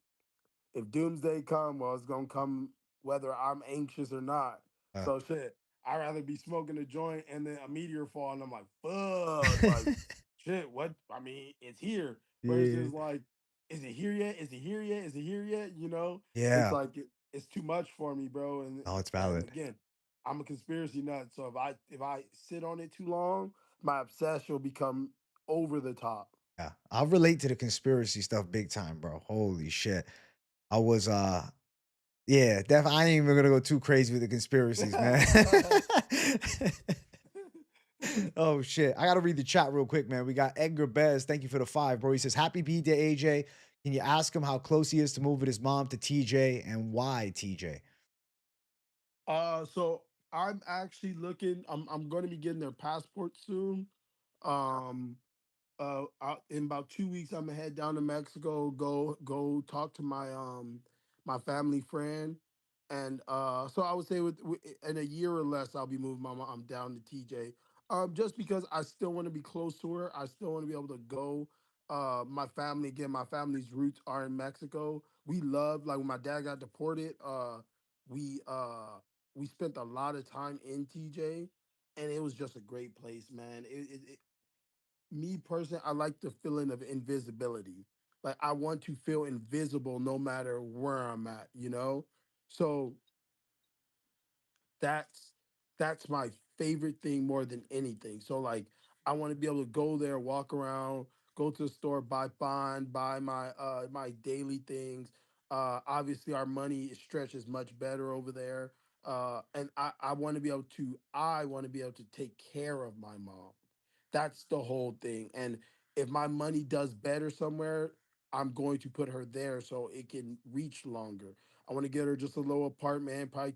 if doomsday come, well, it's gonna come whether I'm anxious or not. Uh, So shit, I'd rather be smoking a joint and then a meteor fall and I'm like, fuck, like shit, what I mean, it's here. yeah. Versus like, is it here yet? Is it here yet? Is it here yet? You know? It's Yeah. like it's too much for me, bro. Oh, it's And valid. again, I'm a conspiracy nut. So if I sit on it too long, my obsession will become over the top. Yeah. I'll relate to the conspiracy stuff big time, bro. Holy shit. I was yeah, definitely. I ain't even gonna go too crazy with the conspiracies, man. Oh shit. I gotta read the chat real quick, man. We got Edgar Bez. Thank you for the 5, bro. He says, Happy B-Day, AJ. Can you ask him how close he is to moving his mom to TJ and why TJ? So I'm actually looking. I'm going to be getting their passport soon. Um, in about 2 weeks, I'm gonna head down to Mexico. Go talk to my family friend, and so I would say in a year or less, I'll be moving my mom down to TJ. Just because I still want to be close to her. I still want to be able to go. My family again. My family's roots are in Mexico. We love like when my dad got deported. We uh we spent a lot of time in TJ, and it was just a great place, man. Me personally, I like the feeling of invisibility. Like I want to feel invisible no matter where I'm at, you know? So that's that's my favorite thing more than anything. So like I want to be able to go there, walk around, go to the store, buy bond, buy my daily things. Obviously our money stretches much better over there. And I want to be able to take care of my mom. That's the whole thing. And if my money does better somewhere, I'm going to put her there so it can reach longer. I want to get her just a little apartment, probably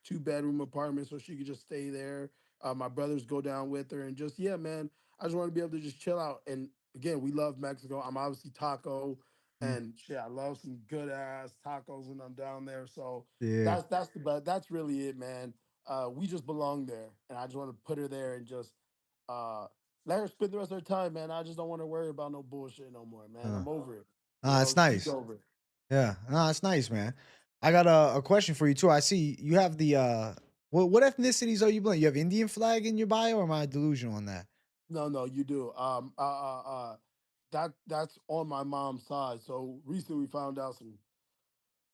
two-bedroom apartment, so she could just stay there. My brothers go down with her, and just yeah, man. I just want to be able to just chill out. And again, we love Mexico. I'm obviously taco, Mm. and shit, I love some good ass tacos when I'm down there. So Yeah. that's really it, man. We just belong there, and I just want to put her there and just uh let her spend the rest of her time, man. I just don't want to worry about no bullshit no more, man. Uh, I'm over it. You ah, know, it's she's nice. over it. Yeah. No, it's nice, man. I got a question for you too. I see you have the what ethnicities are you blending? You have Indian flag in your bio, or am I delusional on that? No, no, you do. That's on my mom's side. So recently we found out some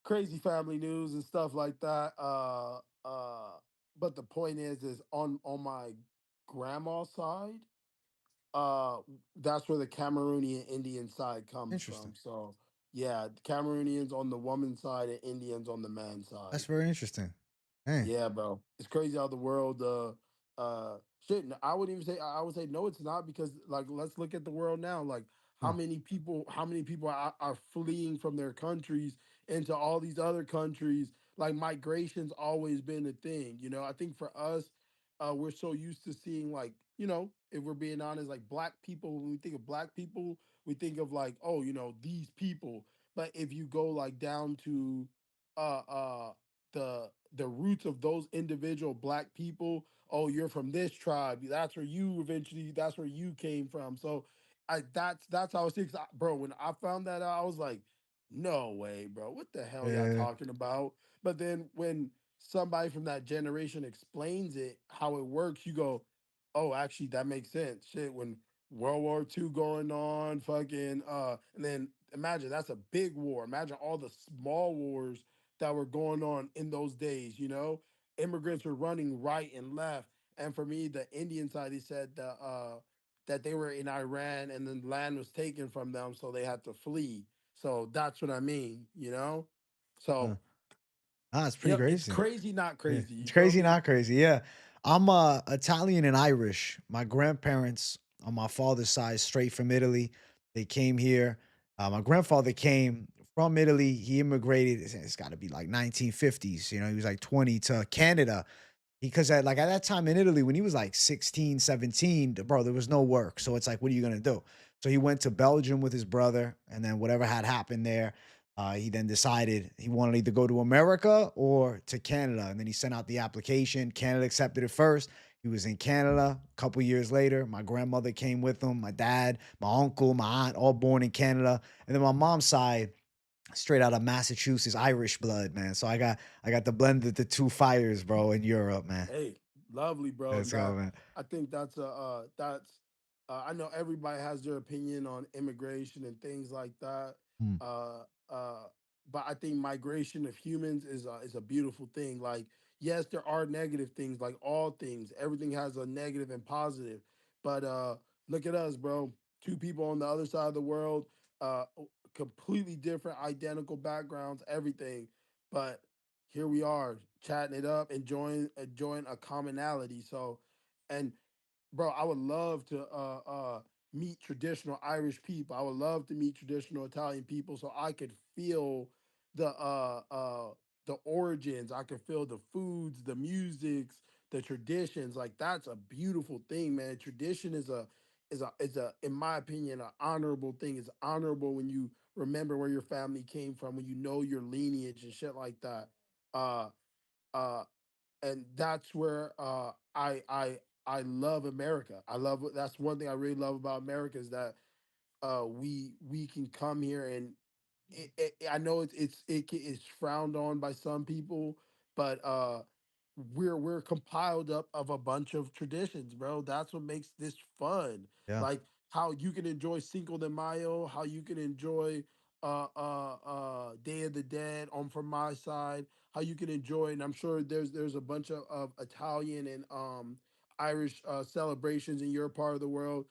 crazy family news and stuff like that. But the point is on my grandma's side, uh, that's where the Cameroonian Indian side comes Interesting. from. So yeah, Cameroonians on the woman's side and Indians on the man's That's side. very interesting. Hey. Yeah, bro. It's crazy how the world shit. I would even say I would say no, it's not because like let's look at the world now. Like Huh. how many people are fleeing from their countries into all these other countries. Like migration's always been a thing. You know, I think for us, we're so used to seeing like, you know, if we're being honest, like black people, when we think of black people, we think of like, oh, you know, these people. But if you go like down to uh uh the roots of those individual black people, oh, you're from this tribe, that's where you eventually that's where you came from. So that's how I was thinking. Bro, when I found that out, I was like, no way, bro, what the hell y'all Yeah. talking about? But then when somebody from that generation explains it how it works, you go, oh, actually that makes sense. Shit, when World War II going on, fucking and then imagine that's a big war. Imagine all the small wars that were going on in those days, you know? Immigrants were running right and left. And for me, the Indian side, he said that they were in Iran and then land was taken from them, so they had to flee. So that's what I mean, you know? Huh. So, Ah, it's pretty yep, it's crazy. crazy, not Yeah. crazy. You It's feel crazy, me? not crazy. Yeah. I'm Italian and Irish. My grandparents on my father's side, straight from Italy. They came here. My grandfather came from Italy. He immigrated. It's got to be like 1950s. You know, he was like 20 to Canada because at that time in Italy, when he was like 16, 17, bro, there was no work. So it's like, what are you gonna do? So he went to Belgium with his brother, and then whatever had happened there, he then decided he wanted to either go to America or to Canada. And then he sent out the application. Canada accepted it first. He was in Canada. A couple years later, my grandmother came with him, my dad, my uncle, my aunt, all born in Canada. And then my mom's side, straight out of Massachusetts, Irish blood, man. So I got the blend of the two fires, bro, in Europe, man. Hey, lovely, bro. And Let's go, that man. I think that's I know everybody has their opinion on immigration and things like that. Hmm. Uh uh but I think migration of humans is a beautiful thing. Like, yes, there are negative things, like all things. Everything has a negative and positive. But look at us, bro. Two people on the other side of the world, completely different, identical backgrounds, everything. But here we are chatting it up, enjoying a commonality. So, and bro, I would love to meet traditional Irish people. I would love to meet traditional Italian people so I could feel the uh uh the origins. I could feel the foods, the musics, the traditions. Like that's a beautiful thing, man. Tradition is a in my opinion an honorable thing. It's honorable when you remember where your family came from, when you know your lineage and shit like that. Uh uh and that's where I love America. I love that's one thing I really love about America is that we can come here and I know it's frowned on by some people, but we're compiled up of a bunch of traditions, bro. That's what makes this fun. Yeah. Like how you can enjoy Cinco de Mayo, how you can enjoy Day of the Dead on from my side, how you can enjoy, and I'm sure there's a bunch of Italian and Irish celebrations in your part of the world.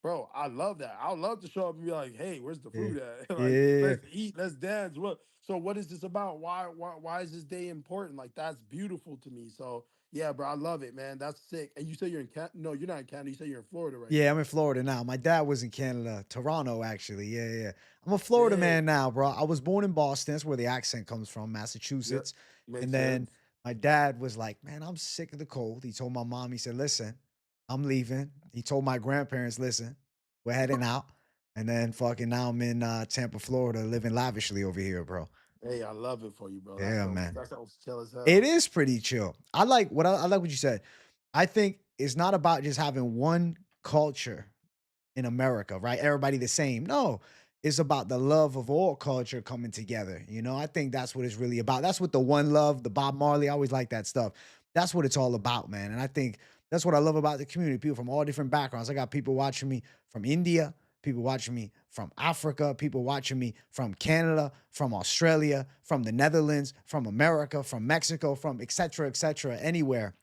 Bro, I love that. I would love to show up and be like, "Hey, where's the Yeah. food at? Like, Yeah. let's eat, let's dance." What? So, what is this about? Why is this day important? Like, that's beautiful to me. So, Yeah, bro, I love it, man. That's sick. And you say you're in No, you're not in Canada. You say you're in Florida right Yeah, now. I'm in Florida now. My dad was in Canada, Toronto, actually. Yeah, yeah. I'm a Florida Sick. man now, bro. I was born in Boston. That's where the accent comes from, Yep. Massachusetts. And Makes then sense. my dad was like, man, I'm sick of the cold. He told my mom, he said, listen, I'm leaving. He told my grandparents, listen, we're heading out. And then fucking now I'm in Tampa, Florida, living lavishly over here, bro. Hey, I love it for you, bro. Yeah, man. That sounds chill as It hell. is pretty chill. I like what you said. I think it's not about just having one culture in America, right? Everybody the same. No, it's about the love of all culture coming together. You know, I think that's what it's really about. That's what the one love, the Bob Marley, I always like that stuff. That's what it's all about, man. And I think that's what I love about the community. People from all different backgrounds. I got people watching me from India, people watching me from Africa, people watching me from Canada, from Australia, from the Netherlands, from America, from Mexico, from et cetera, anywhere.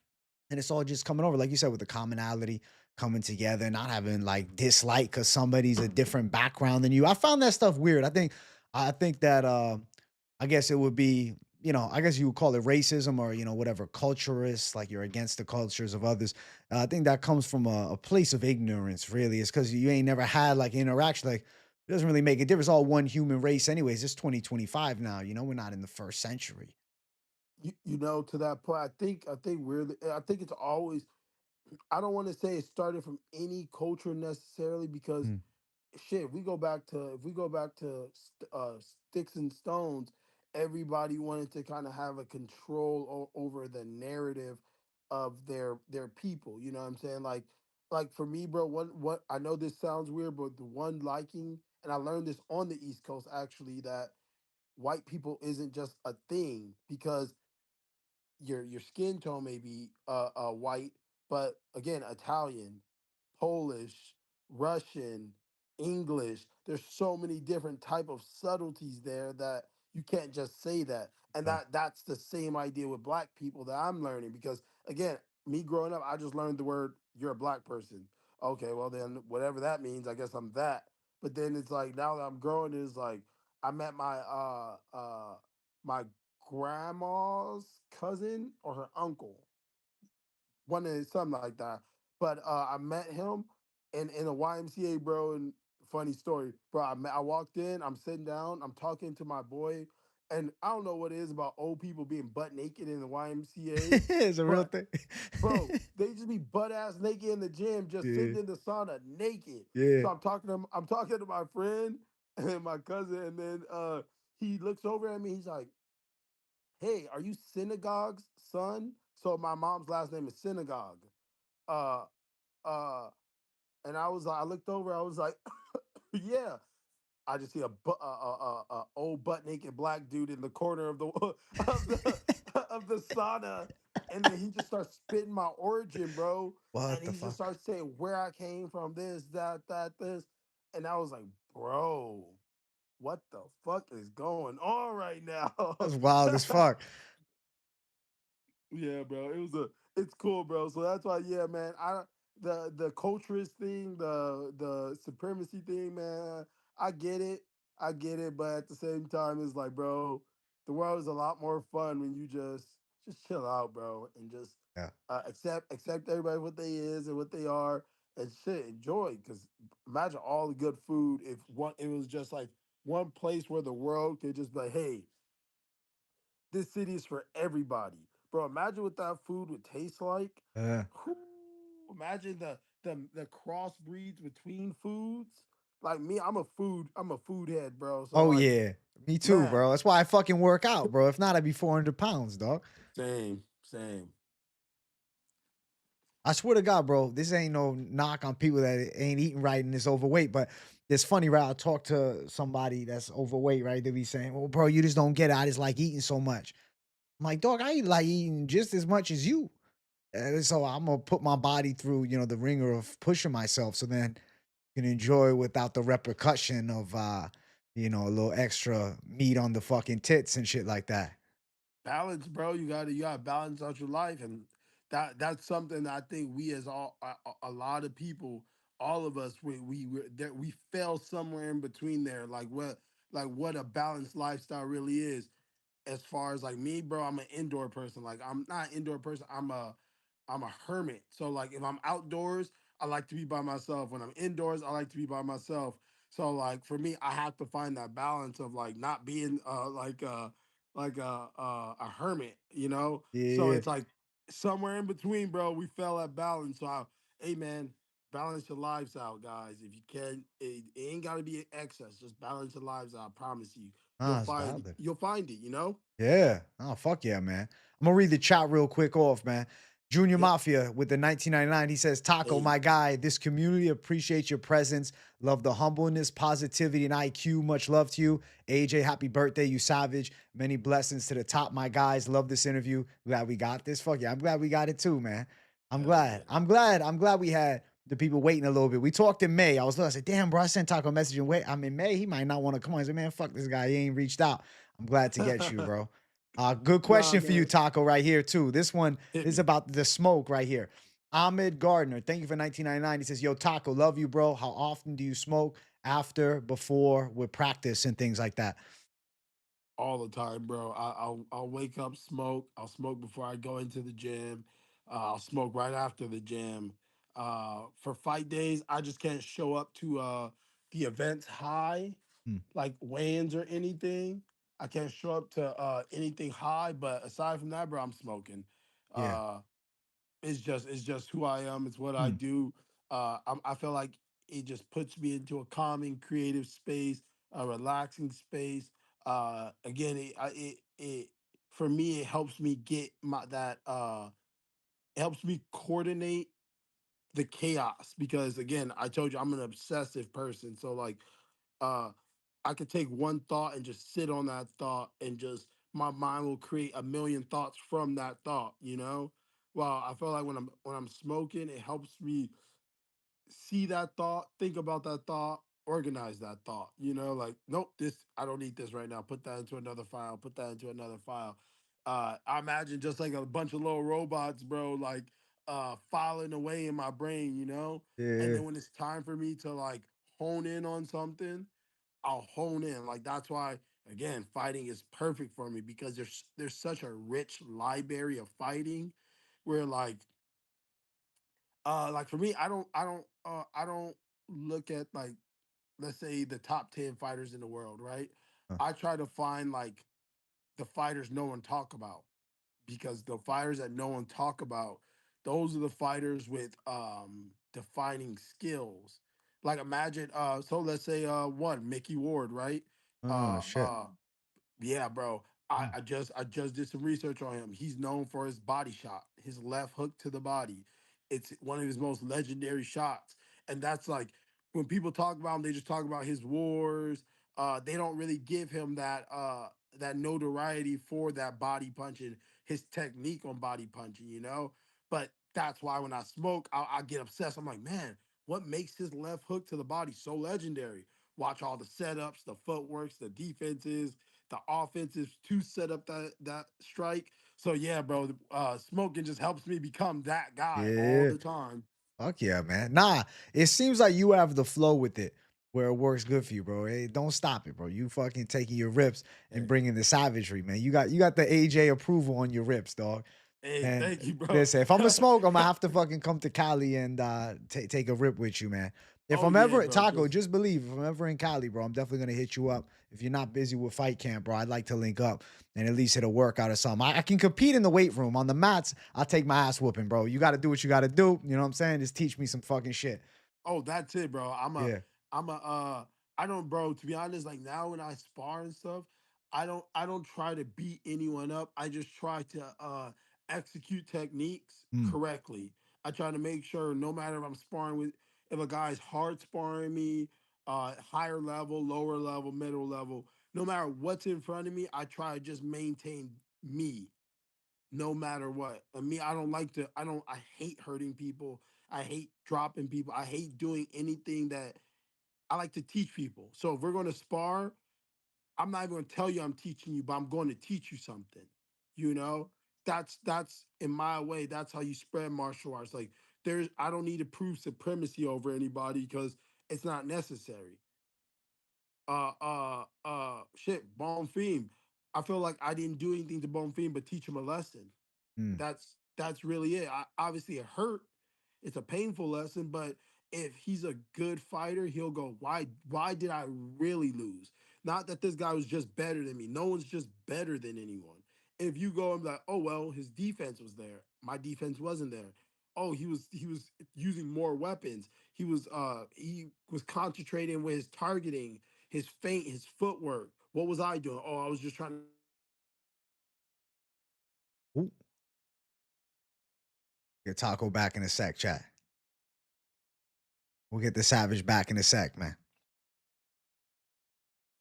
And it's all just coming over, like you said, with the commonality coming together, not having like dislike because somebody's a different background than you. I found that stuff weird. I think that I guess it would be, I guess you would call it racism or, whatever, culturist, like you're against the cultures of others. I think that comes from a place of ignorance, really. It's because you ain't never had like interaction. Like, it doesn't really make a difference. All one human race, anyways. It's 2025 now. We're not in the first century. To that point, I think weirdly, I think it's always. I don't want to say it started from any culture necessarily because Mm, shit. If we go back to sticks and stones, everybody wanted to kind of have a control over the narrative of their people. You know what I'm saying? Like for me, bro. What I know this sounds weird, but the one liking, and I learned this on the East Coast actually, that white people isn't just a thing because your skin tone may be white, but again, Italian, Polish, Russian, English. There's so many different type of subtleties there that you can't just say that. And uh, that's the same idea with black people that I'm learning because again, me growing up, I just learned the word you're a black person. Okay, well then whatever that means, I guess I'm that. But then it's like now that I'm growing, it's like I met my grandma's cousin or her uncle, one of something like that. But I met him in a YMCA, bro. And funny story, bro. I walked in. I'm sitting down. I'm talking to my boy, and I don't know what it is about old people being butt naked in the YMCA, it's a real but thing. bro, they just be butt ass naked in the gym, just Yeah, sitting in the sauna naked. yeah. So I'm talking to my friend and my cousin, and then he looks over at me. He's like, "Hey, are you Synagogue's son?" So my mom's last name is Synagogue. Uh, uh, and I looked over. I was like, "Yeah." I just see a old butt naked black dude in the corner of the of the of the sauna, and then he just starts spitting my origin, bro. What And the he just fuck? starts saying where I came from, this, that, this, and I was like, bro, what the fuck is going on right now? That's wild as fuck. Yeah, bro. It's cool, bro. So that's why, yeah, man. The culturist thing, the supremacy thing, man. I get it. I get it, but at the same time, it's like, bro, the world is a lot more fun when you just chill out, bro, and just Yeah. accept everybody what they is and what they are, and shit, enjoy. Because imagine all the good food if one it was just like one place where the world could just be like, hey, this city is for everybody. Bro, imagine what that food would taste like. Yeah. Whew, imagine the crossbreeds between foods. Like me, I'm a food head, bro. So Oh like, yeah. Me too, man, bro. That's why I fucking work out, bro. If not, I'd be 400 pounds, dog. same. I swear to God, bro, this ain't no knock on people that ain't eating right and is overweight. But it's funny, right? I talk to somebody that's overweight, right? They be saying, well, bro, you just don't get it. I just like eating so much. I'm like, dog, I eat like eating just as much as you. And so I'm gonna put my body through, the ringer of pushing myself so then you can enjoy without the repercussion of a little extra meat on the fucking tits and shit like that. Balance, bro. You gotta balance out your life, and that's something that I think we as a lot of people, all of us, we fell somewhere in between there. Like what a balanced lifestyle really is. as far as like me, bro, I'm an indoor person. Like I'm not an indoor person. I'm a hermit. So like if I'm outdoors, I like to be by myself. When I'm indoors, I like to be by myself. So like for me, I have to find that balance of like not being like a hermit, you know? So Yeah. it's like somewhere in between, bro. We fell at balance. So hey man, balance your lives out, guys. If you can, it ain't gotta be an excess. Just balance your lives out. I promise you. You'll It's find valid. you'll find it, you know? Yeah. Oh, fuck yeah, man. I'm gonna read the chat real quick off, man. Junior Yep. Mafia with the 1999. He says, Taco, Hey, my guy, this community appreciates your presence. Love the humbleness, positivity, and IQ. Much love to you. AJ, happy birthday, you savage. Many blessings to the top, my guys. Love this interview. Glad we got this. Fuck yeah. I'm glad we got it too, man. I'm hell glad. yeah. I'm glad we had the people waiting a little bit. We talked in May. I said, damn, bro, I sent Taco a message and wait. I'm in May. He might not want to come on. I said, man, fuck this guy. He ain't reached out. I'm glad to get you, bro. Good Nah, question for you, man. Taco, right here, too. This one Hit is me. about the smoke right here. Ahmed Gardner, thank you for 1999. He says, yo, Taco, love you, bro. How often do you smoke? After, before, with practice and things like that? All the time, bro. I'll wake up, smoke. I'll smoke before I go into the gym. I'll smoke right after the gym. For fight days, I just can't show up to the events high, Hmm, like weigh-ins or anything. I can't show up to anything high, but aside from that, bro, I'm smoking. yeah. Uh it's just who I am. It's what I Hmm, do. I feel like it just puts me into a calming, creative space, a relaxing space. Again, it for me it helps me get my that it helps me coordinate the chaos because again, I told you I'm an obsessive person. So like uh I could take one thought and just sit on that thought and just my mind will create a million thoughts from that thought, you know? Well, I feel like when I'm smoking, it helps me see that thought, think about that thought, organize that thought, you know, like, nope, this I don't need this right now. Put that into another file, put that into another file. I imagine just like a bunch of little robots, bro, like filing away in my brain, you know? And yeah. then when it's time for me to like hone in on something, I'll hone in. Like that's why again, fighting is perfect for me because there's such a rich library of fighting where like for me, I don't look at like let's say the top 10 fighters in the world, right? Huh, I try to find like the fighters no one talk about because the fighters that no one talk about, those are the fighters with defining skills. Like imagine so let's say one Mickey Ward, right? oh, Uh shit. uh yeah, bro. Hmm, I just did some research on him. He's known for his body shot, his left hook to the body. It's one of his most legendary shots. And that's like when people talk about him, they just talk about his wars. They don't really give him that notoriety for that body punching, his technique on body punching, you know? But that's why when I smoke, I get obsessed. I'm like, man, what makes his left hook to the body so legendary? Watch all the setups, the footworks, the defenses, the offensive to set up that strike. So yeah, bro, smoking just helps me become that guy all yeah. the time. Fuck yeah, man. Nah, it seems like you have the flow with it where it works good for you, bro. Hey, don't stop it, bro. You fucking taking your rips and Hey, bringing the savagery, man. You got the AJ approval on your rips, dog. hey, And thank you, bro. listen, if I'm a smoke, I'm gonna have to fucking come to Cali and take a rip with you, man. If Oh I'm yeah, ever at bro. Taco, Just just believe if I'm ever in Cali, bro, I'm definitely gonna hit you up. If you're not busy with fight camp, bro, I'd like to link up and at least hit a workout or something. I can compete in the weight room. On the mats, I'll take my ass whooping, bro. You gotta do what you gotta do. You know what I'm saying? Just teach me some fucking shit. oh, that's it, bro. Yeah. I'm a I don't, bro, to be honest, like now when I spar and stuff, I don't try to beat anyone up. I just try to execute techniques Mm. correctly. I try to make sure no matter if I'm sparring with if a guy's hard sparring me, higher level, lower level, middle level, no matter what's in front of me, I try to just maintain me no matter what. And me, I hate hurting people. I hate dropping people. I hate doing anything that I like to teach people. So if we're going to spar, I'm not even going to tell you I'm teaching you, but I'm going to teach you something. You know, that's in my way. That's how you spread martial arts. Like I don't need to prove supremacy over anybody because it's not necessary. Shit, Bon Fim. I feel like I didn't do anything to Bonfim but teach him a lesson. Mm. That's really it. Obviously, it hurt. It's a painful lesson, but if he's a good fighter, he'll go, Why did I really lose? Not that this guy was just better than me. No one's just better than anyone. If you go and be like, oh well, his defense was there. My defense wasn't there. Oh, he was using more weapons. He was concentrating with his targeting, his feint, his footwork. What was I doing? Oh, I was just trying to Ooh. Get Taco back in a sec, chat. We'll get the Savage back in a sec, man.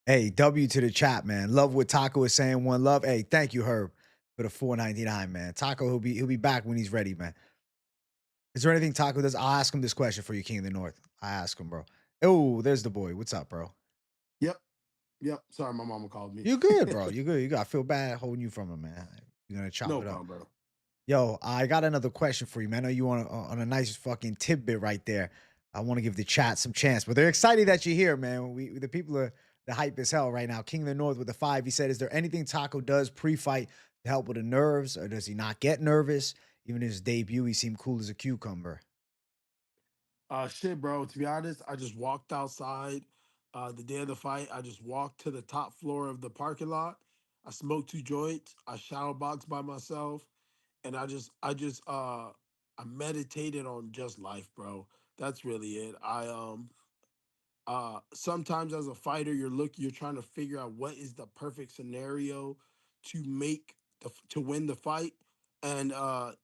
Hey, W to the chat, man. Love what Taco is saying. One love. Hey, thank you, Herb, for the $4.99, man. Taco, he'll be back when he's ready, man. Is there anything Taco does? I'll ask him this question for you, King of the North. I ask him, bro. Oh, there's the boy. What's up, bro? Yep. Yep. Sorry, my mama called me. You good, bro. You good. You got. I feel bad holding you from him, man. You're gonna chop No it up. problem, bro. Yo, I got another question for you, man. I know you on a nice fucking tidbit right there. I want to give the chat some chance, but they're excited that you're here, man. The people are the hype as hell right now. King of the North with the 5. He said, "Is there anything Taco does pre-fight to help with the nerves, or does he not get nervous? Even in his debut, he seemed cool as a cucumber." Shit, bro. To be honest, I just walked outside. The day of the fight, I just walked to the top floor of the parking lot. I smoked 2 joints. I shadow boxed by myself, and I meditated on just life, bro. That's really it. Sometimes as a fighter you're trying to figure out what is the perfect scenario to make to win the fight, and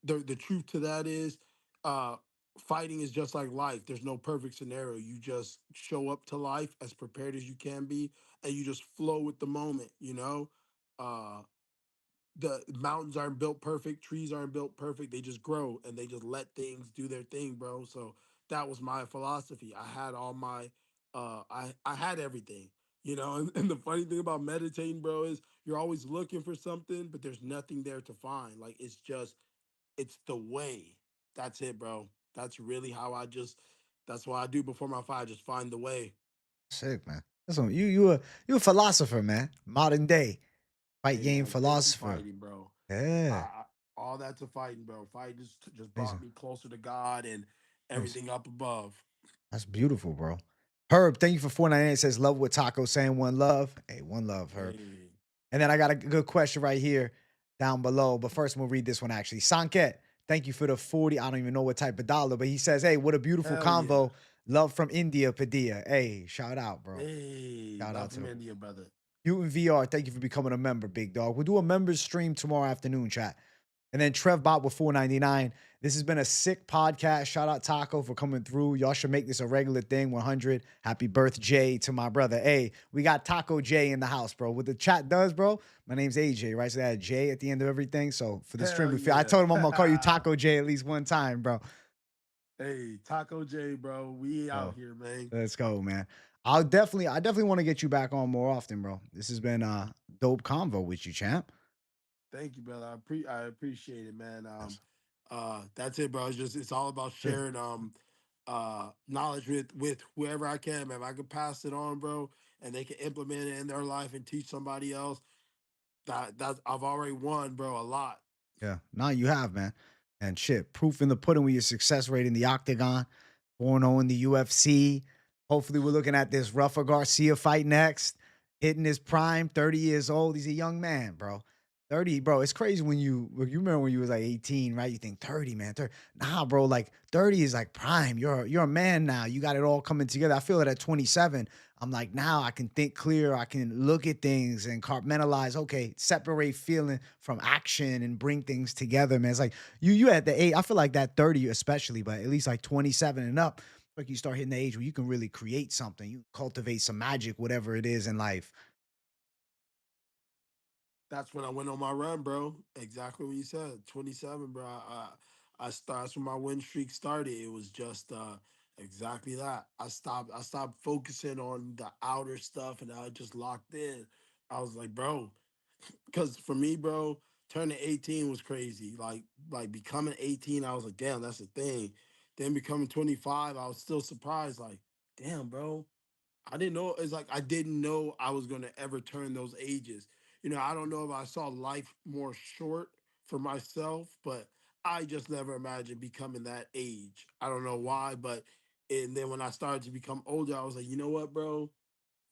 the truth to that is uh fighting is just like life. There's no perfect scenario. You just show up to life as prepared as you can be, and you just flow with the moment, uh the mountains aren't built perfect, trees aren't built perfect. They just grow and they just let things do their thing, bro. So that was my philosophy. I had all my I had everything, and the funny thing about meditating, bro, is you're always looking for something, but there's nothing there to find. Like it's the way. That's it, bro. That's really how that's what I do before my fight. I just find the way. Sick, man. That's what, you a philosopher, man. Modern day fight Hey game man, thank you philosopher. fighting, bro. Yeah, I all that to fighting, bro. Fighting just brought amazing. me closer to God and Nice. everything up above. That's beautiful, bro. Herb, thank you for 4.98. It says love with Taco saying one love. Hey, one love, Herb. Hey, And then I got a good question right here down below. But first, we'll read this one actually. Sanket, thank you for the 40. I don't even know what type of dollar, but he says, hey, what a beautiful hell yeah. convo. Love from India, Padilla. Hey, shout out, bro. Hey, Shout out love to from the India, brother. you and VR. Thank you for becoming a member, big dog. We'll do a members stream tomorrow afternoon, chat. And then Trev Bot with 4.99. This has been a sick podcast. Shout out Taco for coming through. Y'all should make this a regular thing. 100. Happy birthday to my brother. Hey, we got Taco J in the house, bro. What the chat does, bro, my name's AJ, right? So that J at the end of everything. So for the stream, Hell I told him I'm going to call you yeah. Taco J at least one time, bro. Hey, Taco J, bro. We out Oh, here, man. let's go, man. I definitely want to get you back on more often, bro. This has been a dope convo with you, champ. Thank you, brother. I appreciate it, man. Yes. That's it, bro. It's all about That's it. sharing knowledge with whoever I can, man. If I can pass it on, bro, and they can implement it in their life and teach somebody else, that's I've already won, bro, a lot. Yeah. Now you have, man. And shit, proof in the pudding with your success rate in the octagon, 4-0 in the UFC. Hopefully, we're looking at this Rafa Garcia fight next. Hitting his prime, 30 years old. He's a young man, bro. 30, bro. It's crazy when you remember when you was like 18, right? You think 30, man. 30. Nah, bro, like 30 is like prime. You're a man now. You got it all coming together. I feel it at 27. I'm like, now I can think clear. I can look at things and compartmentalize. Okay, separate feeling from action and bring things together, man. It's like you at the age. I feel like that 30 especially, but at least like 27 and up, like you start hitting the age where you can really create something. You cultivate some magic, whatever it is in life. That's when I went on my run, bro. Exactly what you said. 27, bro. I start that's when my win streak started. It was just exactly that. I stopped focusing on the outer stuff and I just locked in. I was like, bro, because for me, bro, turning 18 was crazy. Like becoming 18, I was like, damn, that's a thing. Then becoming 25, I was still surprised, like, damn, bro. I didn't know. It's like I didn't know I was gonna ever turn those ages. I don't know if I saw life more short for myself, but I just never imagined becoming that age. I don't know why, but and then when I started to become older, I was like, you know what, bro?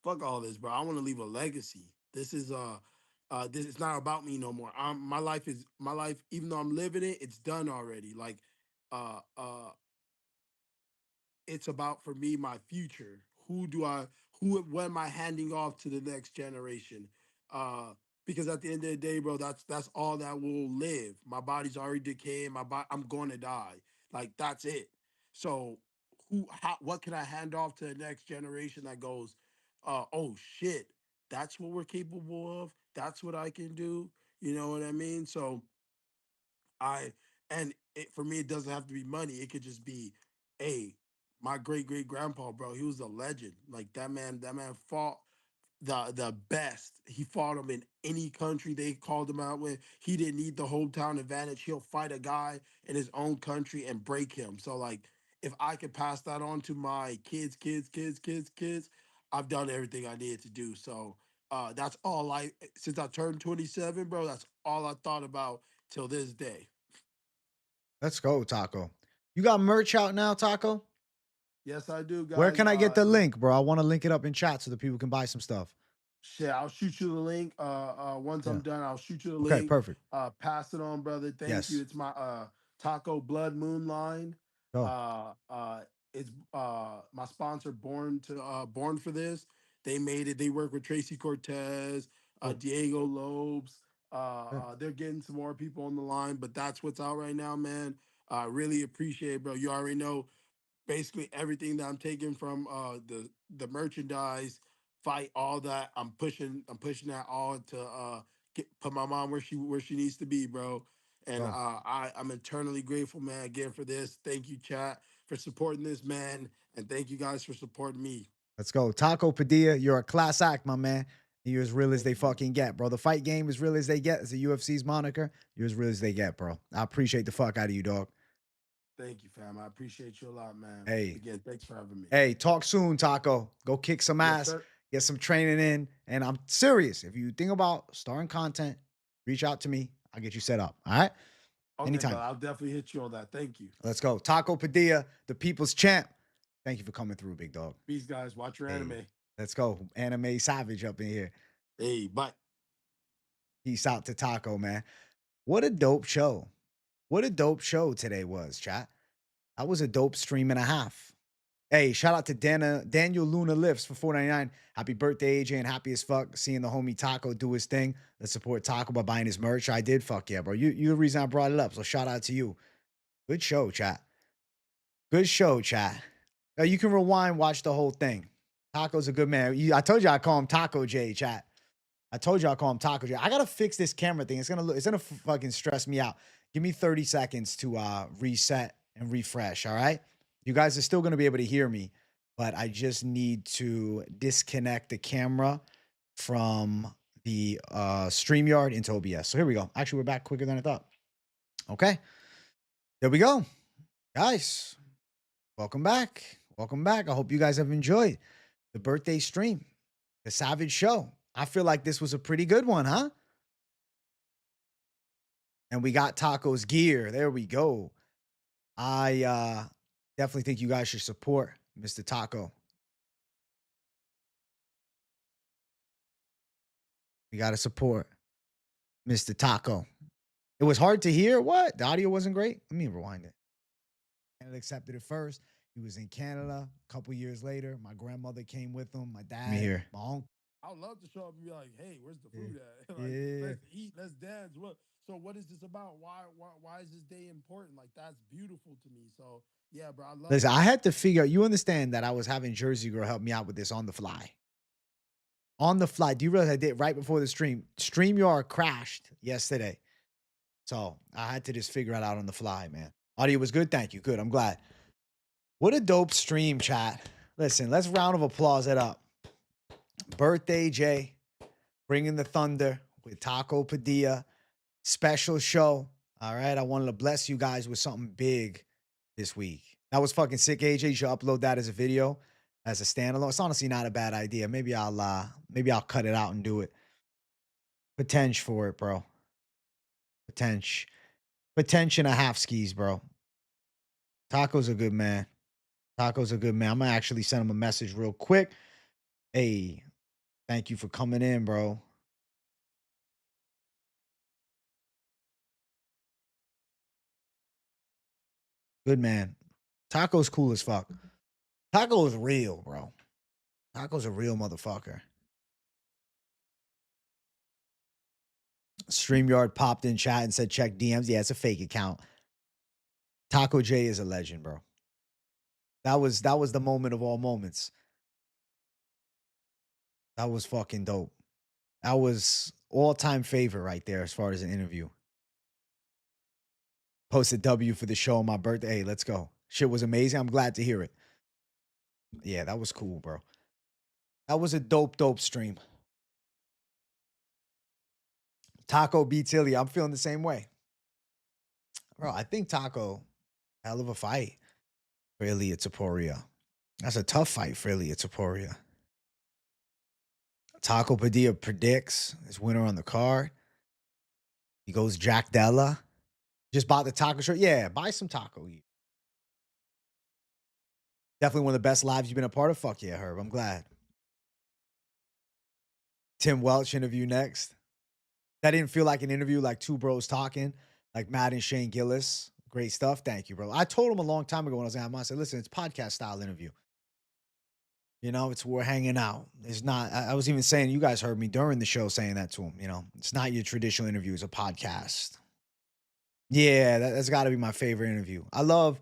Fuck all this, bro. I want to leave a legacy. This is not about me no more. My life, even though I'm living it, it's done already. Like, uh, uh, it's about for me my future. What am I handing off to the next generation? Uh because at the end of the day, bro, that's all that will live. My body's already decaying, I'm going to die. Like that's it. So what can I hand off to the next generation that goes, oh shit, that's what we're capable of. That's what I can do. You know what I mean? So I for me, it doesn't have to be money. It could just be, hey, my great grandpa, bro. He was a legend. Like that man fought the best. He fought him in any country they called him out with. He didn't need the hometown advantage. He'll fight a guy in his own country and break him. So like, if I could pass that on to my kids, I've done everything I needed to do. So that's all since I turned 27, bro. That's all I thought about till this day. Let's go, Taco. You got merch out now, Taco? Yes, I do, Where guys. can I get the link, bro? I want to link it up in chat so that people can buy some stuff. Shit, I'll shoot you the link. Once Yeah. I'm done, I'll shoot you the Okay, link. perfect. Pass it on, brother. Thank you. Yes. It's my Taco Blood Moon line. Go. It's my sponsor, Born for this. They made it. They work with Tracy Cortez, Oh, Diego Lobes. okay. They're getting some more people on the line, but that's what's out right now, man. Really appreciate it, bro. You already know basically everything that I'm taking from the merchandise, fight, all that. I'm pushing that all to put my mom where she needs to be, bro. And Go. I'm eternally grateful, man, again for this. Thank you, chat, for supporting this, man, and thank you guys for supporting me. Let's go. Taco Padilla, you're a class act, my man. You're as real as Thank they you, man. fucking get, bro. The fight game is real as they get. It's the UFC's moniker. You're as real as they get, bro. I appreciate the fuck out of you, dog. Thank you, fam. I appreciate you a lot, man. Hey, Again, thanks for having me. hey, talk soon, Taco. Go kick some Yes, ass, sir. get some training in. And I'm serious. If you think about starting content, reach out to me. I'll get you set up. All right? Okay, Anytime. brother. I'll definitely hit you on that. Thank you. Let's go. Taco Padilla, the people's champ. Thank you for coming through, big dog. Peace, guys. Watch your Hey, anime. let's go. Anime Savage up in here. Hey, bye. Peace out to Taco, man. What a dope show. What a dope show today was, chat. That was a dope stream and a half. Hey, shout out to Daniel Luna Lifts for $4.99. Happy birthday, AJ, and happy as fuck seeing the homie Taco do his thing. Let's support Taco by buying his merch. I did. Fuck yeah, bro. You the reason I brought it up. So shout out to you. Good show, chat. Good show, chat. Now you can rewind, watch the whole thing. Taco's a good man. I told you I call him Taco J, chat. I told you I call him Taco J. I gotta fix this camera thing. It's gonna fucking stress me out. Give me 30 seconds to reset and refresh. All right. You guys are still gonna be able to hear me, but I just need to disconnect the camera from the StreamYard into OBS. So here we go. Actually, we're back quicker than I thought. Okay. There we go. Guys, welcome back. Welcome back. I hope you guys have enjoyed the birthday stream, the Savage Show. I feel like this was a pretty good one, huh? And we got Taco's gear. There we go. I definitely think you guys should support Mr. Taco. We got to support Mr. Taco. It was hard to hear. What? The audio wasn't great? Let me rewind it. Canada accepted it first. He was in Canada a couple years later. My grandmother came with him. My dad, my uncle. I would love to show up and be like, "Hey, where's the food at? Like, Yeah. let's eat, let's dance." What is this about? Why is this day important? Like, that's beautiful to me. So, yeah, bro, I love. Listen, I had to figure out. You understand that I was having Jersey Girl help me out with this on the fly. On the fly. Do you realize I did right before the stream? StreamYard crashed yesterday. So I had to just figure it out on the fly, man. Audio was good. Thank you. Good. I'm glad. What a dope stream, chat. Listen, let's round of applause it up. Birthday Jay, bringing the thunder with Taco Padilla. Special show. All right. I wanted to bless you guys with something big this week. That was fucking sick, AJ. You should upload that as a video, as a standalone. It's honestly not a bad idea. Maybe I'll cut it out and do it. Potential for it, bro. Potential. Potential and a half skis, bro. Taco's a good man. Taco's a good man. I'm gonna actually send him a message real quick. Hey, thank you for coming in, bro. Good man. Taco's cool as fuck. Taco is real, bro. Taco's a real motherfucker. StreamYard popped in chat and said, check DMs. Yeah, it's a fake account. Taco J is a legend, bro. That was the moment of all moments. That was fucking dope. That was all-time favorite right there as far as an interview. Posted W for the show on my birthday. Hey, let's go. Shit was amazing. I'm glad to hear it. Yeah, that was cool, bro. That was a dope stream. Taco beats Ilya. I'm feeling the same way. Bro, I think Taco, hell of a fight for Ilya Topuria. That's a tough fight for Ilya Topuria. Taco Padilla predicts his winner on the card. He goes Jack Della. Just bought the taco shirt. Yeah, buy some taco. Definitely one of the best lives you've been a part of. Fuck yeah, Herb. I'm glad. Tim Welch interview next. That didn't feel like an interview, like two bros talking, like Matt and Shane Gillis. Great stuff. Thank you, bro. I told him a long time ago when I was at him, I said, listen, it's podcast style interview. You know, it's we're hanging out. It's not, I was even saying, you guys heard me during the show saying that to him. You know, it's not your traditional interview, it's a podcast. Yeah, that's got to be my favorite interview. I love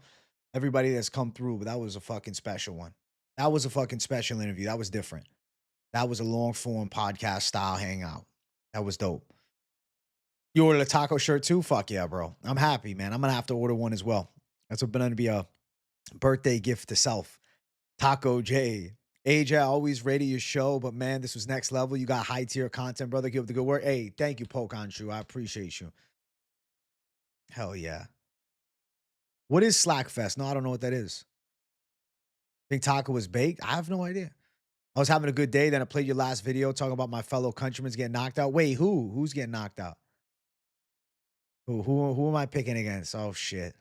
everybody that's come through, but that was a fucking special one. That was a fucking special interview. That was different. That was a long form podcast style hangout. That was dope. You ordered a taco shirt too? Fuck yeah, bro. I'm happy, man. I'm going to have to order one as well. That's going to be a birthday gift to self. Taco J. AJ, I always rated your show, but man, this was next level. You got high tier content, brother. Give up the good work. Hey, thank you, Pokonshu. I appreciate you. Hell yeah. What is Slackfest? No, I don't know what that is. Think taco was baked? I have no idea. I was having a good day. Then I played your last video talking about my fellow countrymen getting knocked out. Wait, who? Who's getting knocked out? Who am I picking against? Oh, shit.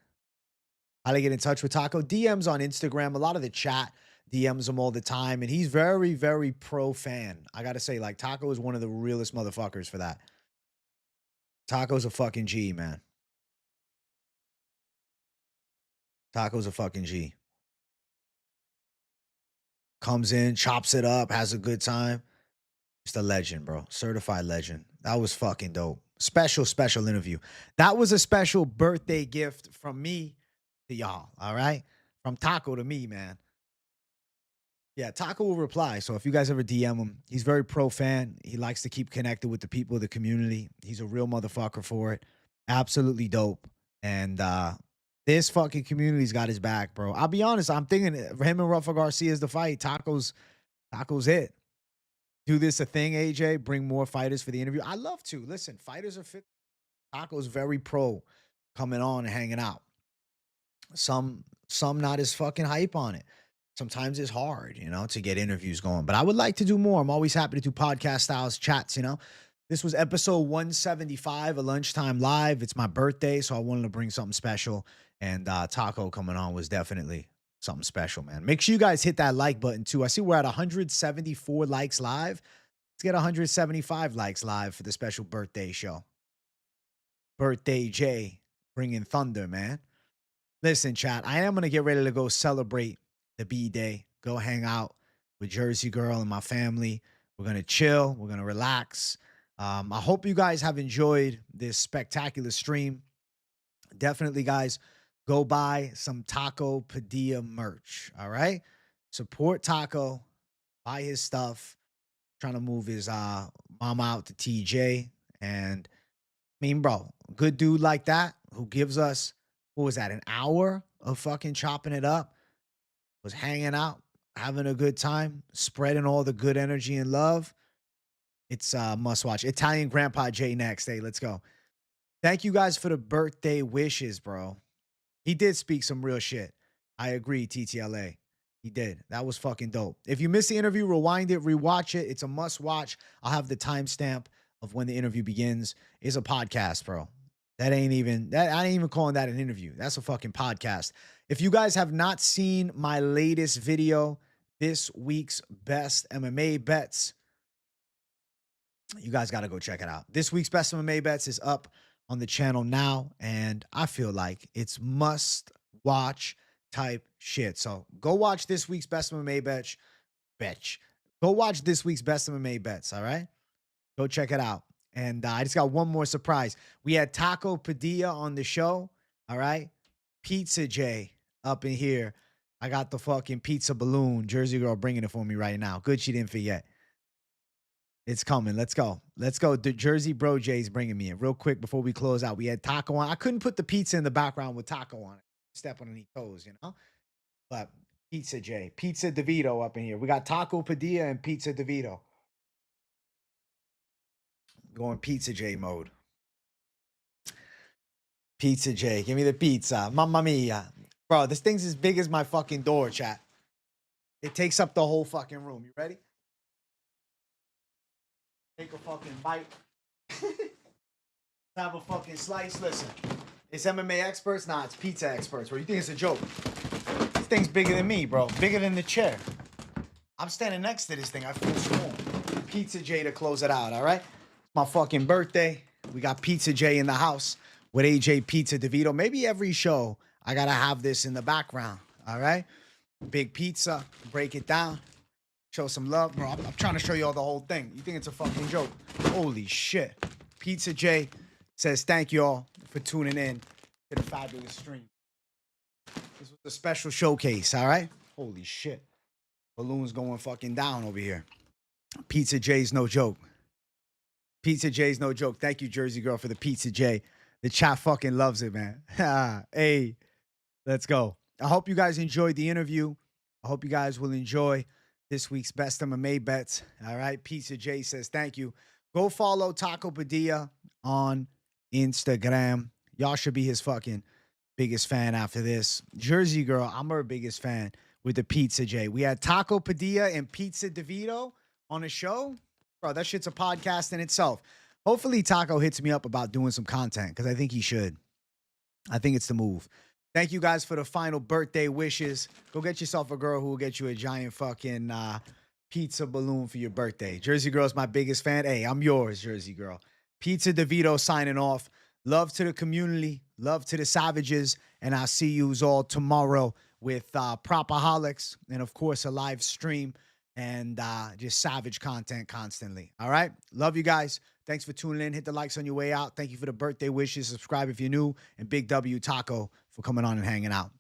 How to get in touch with Taco? DMs on Instagram. A lot of the chat DMs him all the time. And he's very, very pro fan. I got to say, like, Taco is one of the realest motherfuckers for that. Taco's a fucking G, man. Taco's a fucking G. Comes in, chops it up, has a good time. Just a legend, bro. Certified legend. That was fucking dope. Special interview. That was a special birthday gift from me to y'all, all right? From Taco to me, man. Yeah, Taco will reply. So if you guys ever DM him, he's very pro fan. He likes to keep connected with the people of the community. He's a real motherfucker for it. Absolutely dope. And this fucking community's got his back, bro. I'll be honest. I'm thinking him and Rafa Garcia is the fight. Taco's it. Do this a thing, AJ. Bring more fighters for the interview. I love to. Listen, fighters are fit. Taco's very pro coming on and hanging out. Some not as fucking hype on it. Sometimes it's hard, you know, to get interviews going. But I would like to do more. I'm always happy to do podcast styles chats, you know. This was episode 175, a lunchtime live. It's my birthday, so I wanted to bring something special. And Taco coming on was definitely something special, man. Make sure you guys hit that like button, too. I see we're at 174 likes live. Let's get 175 likes live for the special birthday show. Birthday J, bringing thunder, man. Listen, chat, I am going to get ready to go celebrate the Bday. Go hang out with Jersey Girl and my family. We're going to chill. We're going to relax. I hope you guys have enjoyed this spectacular stream. Definitely, guys, go buy some Taco Padilla merch, all right? Support Taco. Buy his stuff. Trying to move his mom out to TJ. And, I mean, bro, good dude like that who gives us, what was that, an hour of fucking chopping it up? Was hanging out, having a good time, spreading all the good energy and love. It's must watch. Italian Grandpa J next. Hey, let's go. Thank you guys for the birthday wishes, bro. He did speak some real shit. I agree, TTLA. He did. That was fucking dope. If you missed the interview, rewind it, rewatch it. It's a must watch. I'll have the timestamp of when the interview begins is a podcast, bro. I ain't even calling that an interview. That's a fucking podcast. If you guys have not seen my latest video, this week's best MMA bets, you guys got to go check it out. This week's best MMA bets is up on the channel now, and I feel like it's must watch type shit. So go watch this week's best MMA bets. Go watch this week's best MMA bets. All right, go check it out. And I just got one more surprise. We had Taco Padilla on the show. All right, Pizza J up in here. I got the fucking pizza balloon. Jersey girl bringing it for me right now. Good she didn't forget. It's coming. Let's go. Let's go. The Jersey Bro J's bringing me in. Real quick before we close out, we had Taco on. I couldn't put the pizza in the background with Taco on it. Step on any toes, you know? But Pizza J. Pizza DeVito up in here. We got Taco Padilla and Pizza DeVito. Going Pizza J mode. Pizza J. Give me the pizza. Mamma mia. Bro, this thing's as big as my fucking door, chat. It takes up the whole fucking room. You ready? Take a fucking bite. Have a fucking slice. Listen, it's MMA experts. Nah, it's pizza experts. Bro, you think it's a joke? This thing's bigger than me, bro. Bigger than the chair. I'm standing next to this thing. I feel small. Pizza J to close it out, all right? It's my fucking birthday. We got Pizza J in the house with AJ Pizza DeVito. Maybe every show I got to have this in the background, all right? Big pizza. Break it down. Show some love. Bro, I'm trying to show you all the whole thing. You think it's a fucking joke? Holy shit. Pizza J says thank you all for tuning in to the fabulous stream. This was a special showcase, all right? Holy shit. Balloons going fucking down over here. Pizza J's no joke. Pizza J's no joke. Thank you, Jersey girl, for the Pizza J. The chat fucking loves it, man. Hey, let's go. I hope you guys enjoyed the interview. I hope you guys will enjoy this week's best MMA bets. All right. Pizza J says thank you. Go follow Taco Padilla on Instagram. Y'all should be his fucking biggest fan after this. Jersey girl, I'm her biggest fan with the Pizza J. We had Taco Padilla and Pizza DeVito on a show. Bro, that shit's a podcast in itself. Hopefully Taco hits me up about doing some content because I think he should. I think it's the move. Thank you guys for the final birthday wishes. Go get yourself a girl who will get you a giant fucking pizza balloon for your birthday. Jersey girl's my biggest fan. Hey, I'm yours, Jersey girl. Pizza DeVito signing off. Love to the community. Love to the savages. And I'll see yous all tomorrow with Propaholics and, of course, a live stream and just savage content constantly. All right? Love you guys. Thanks for tuning in. Hit the likes on your way out. Thank you for the birthday wishes. Subscribe if you're new. And Big W Taco for coming on and hanging out.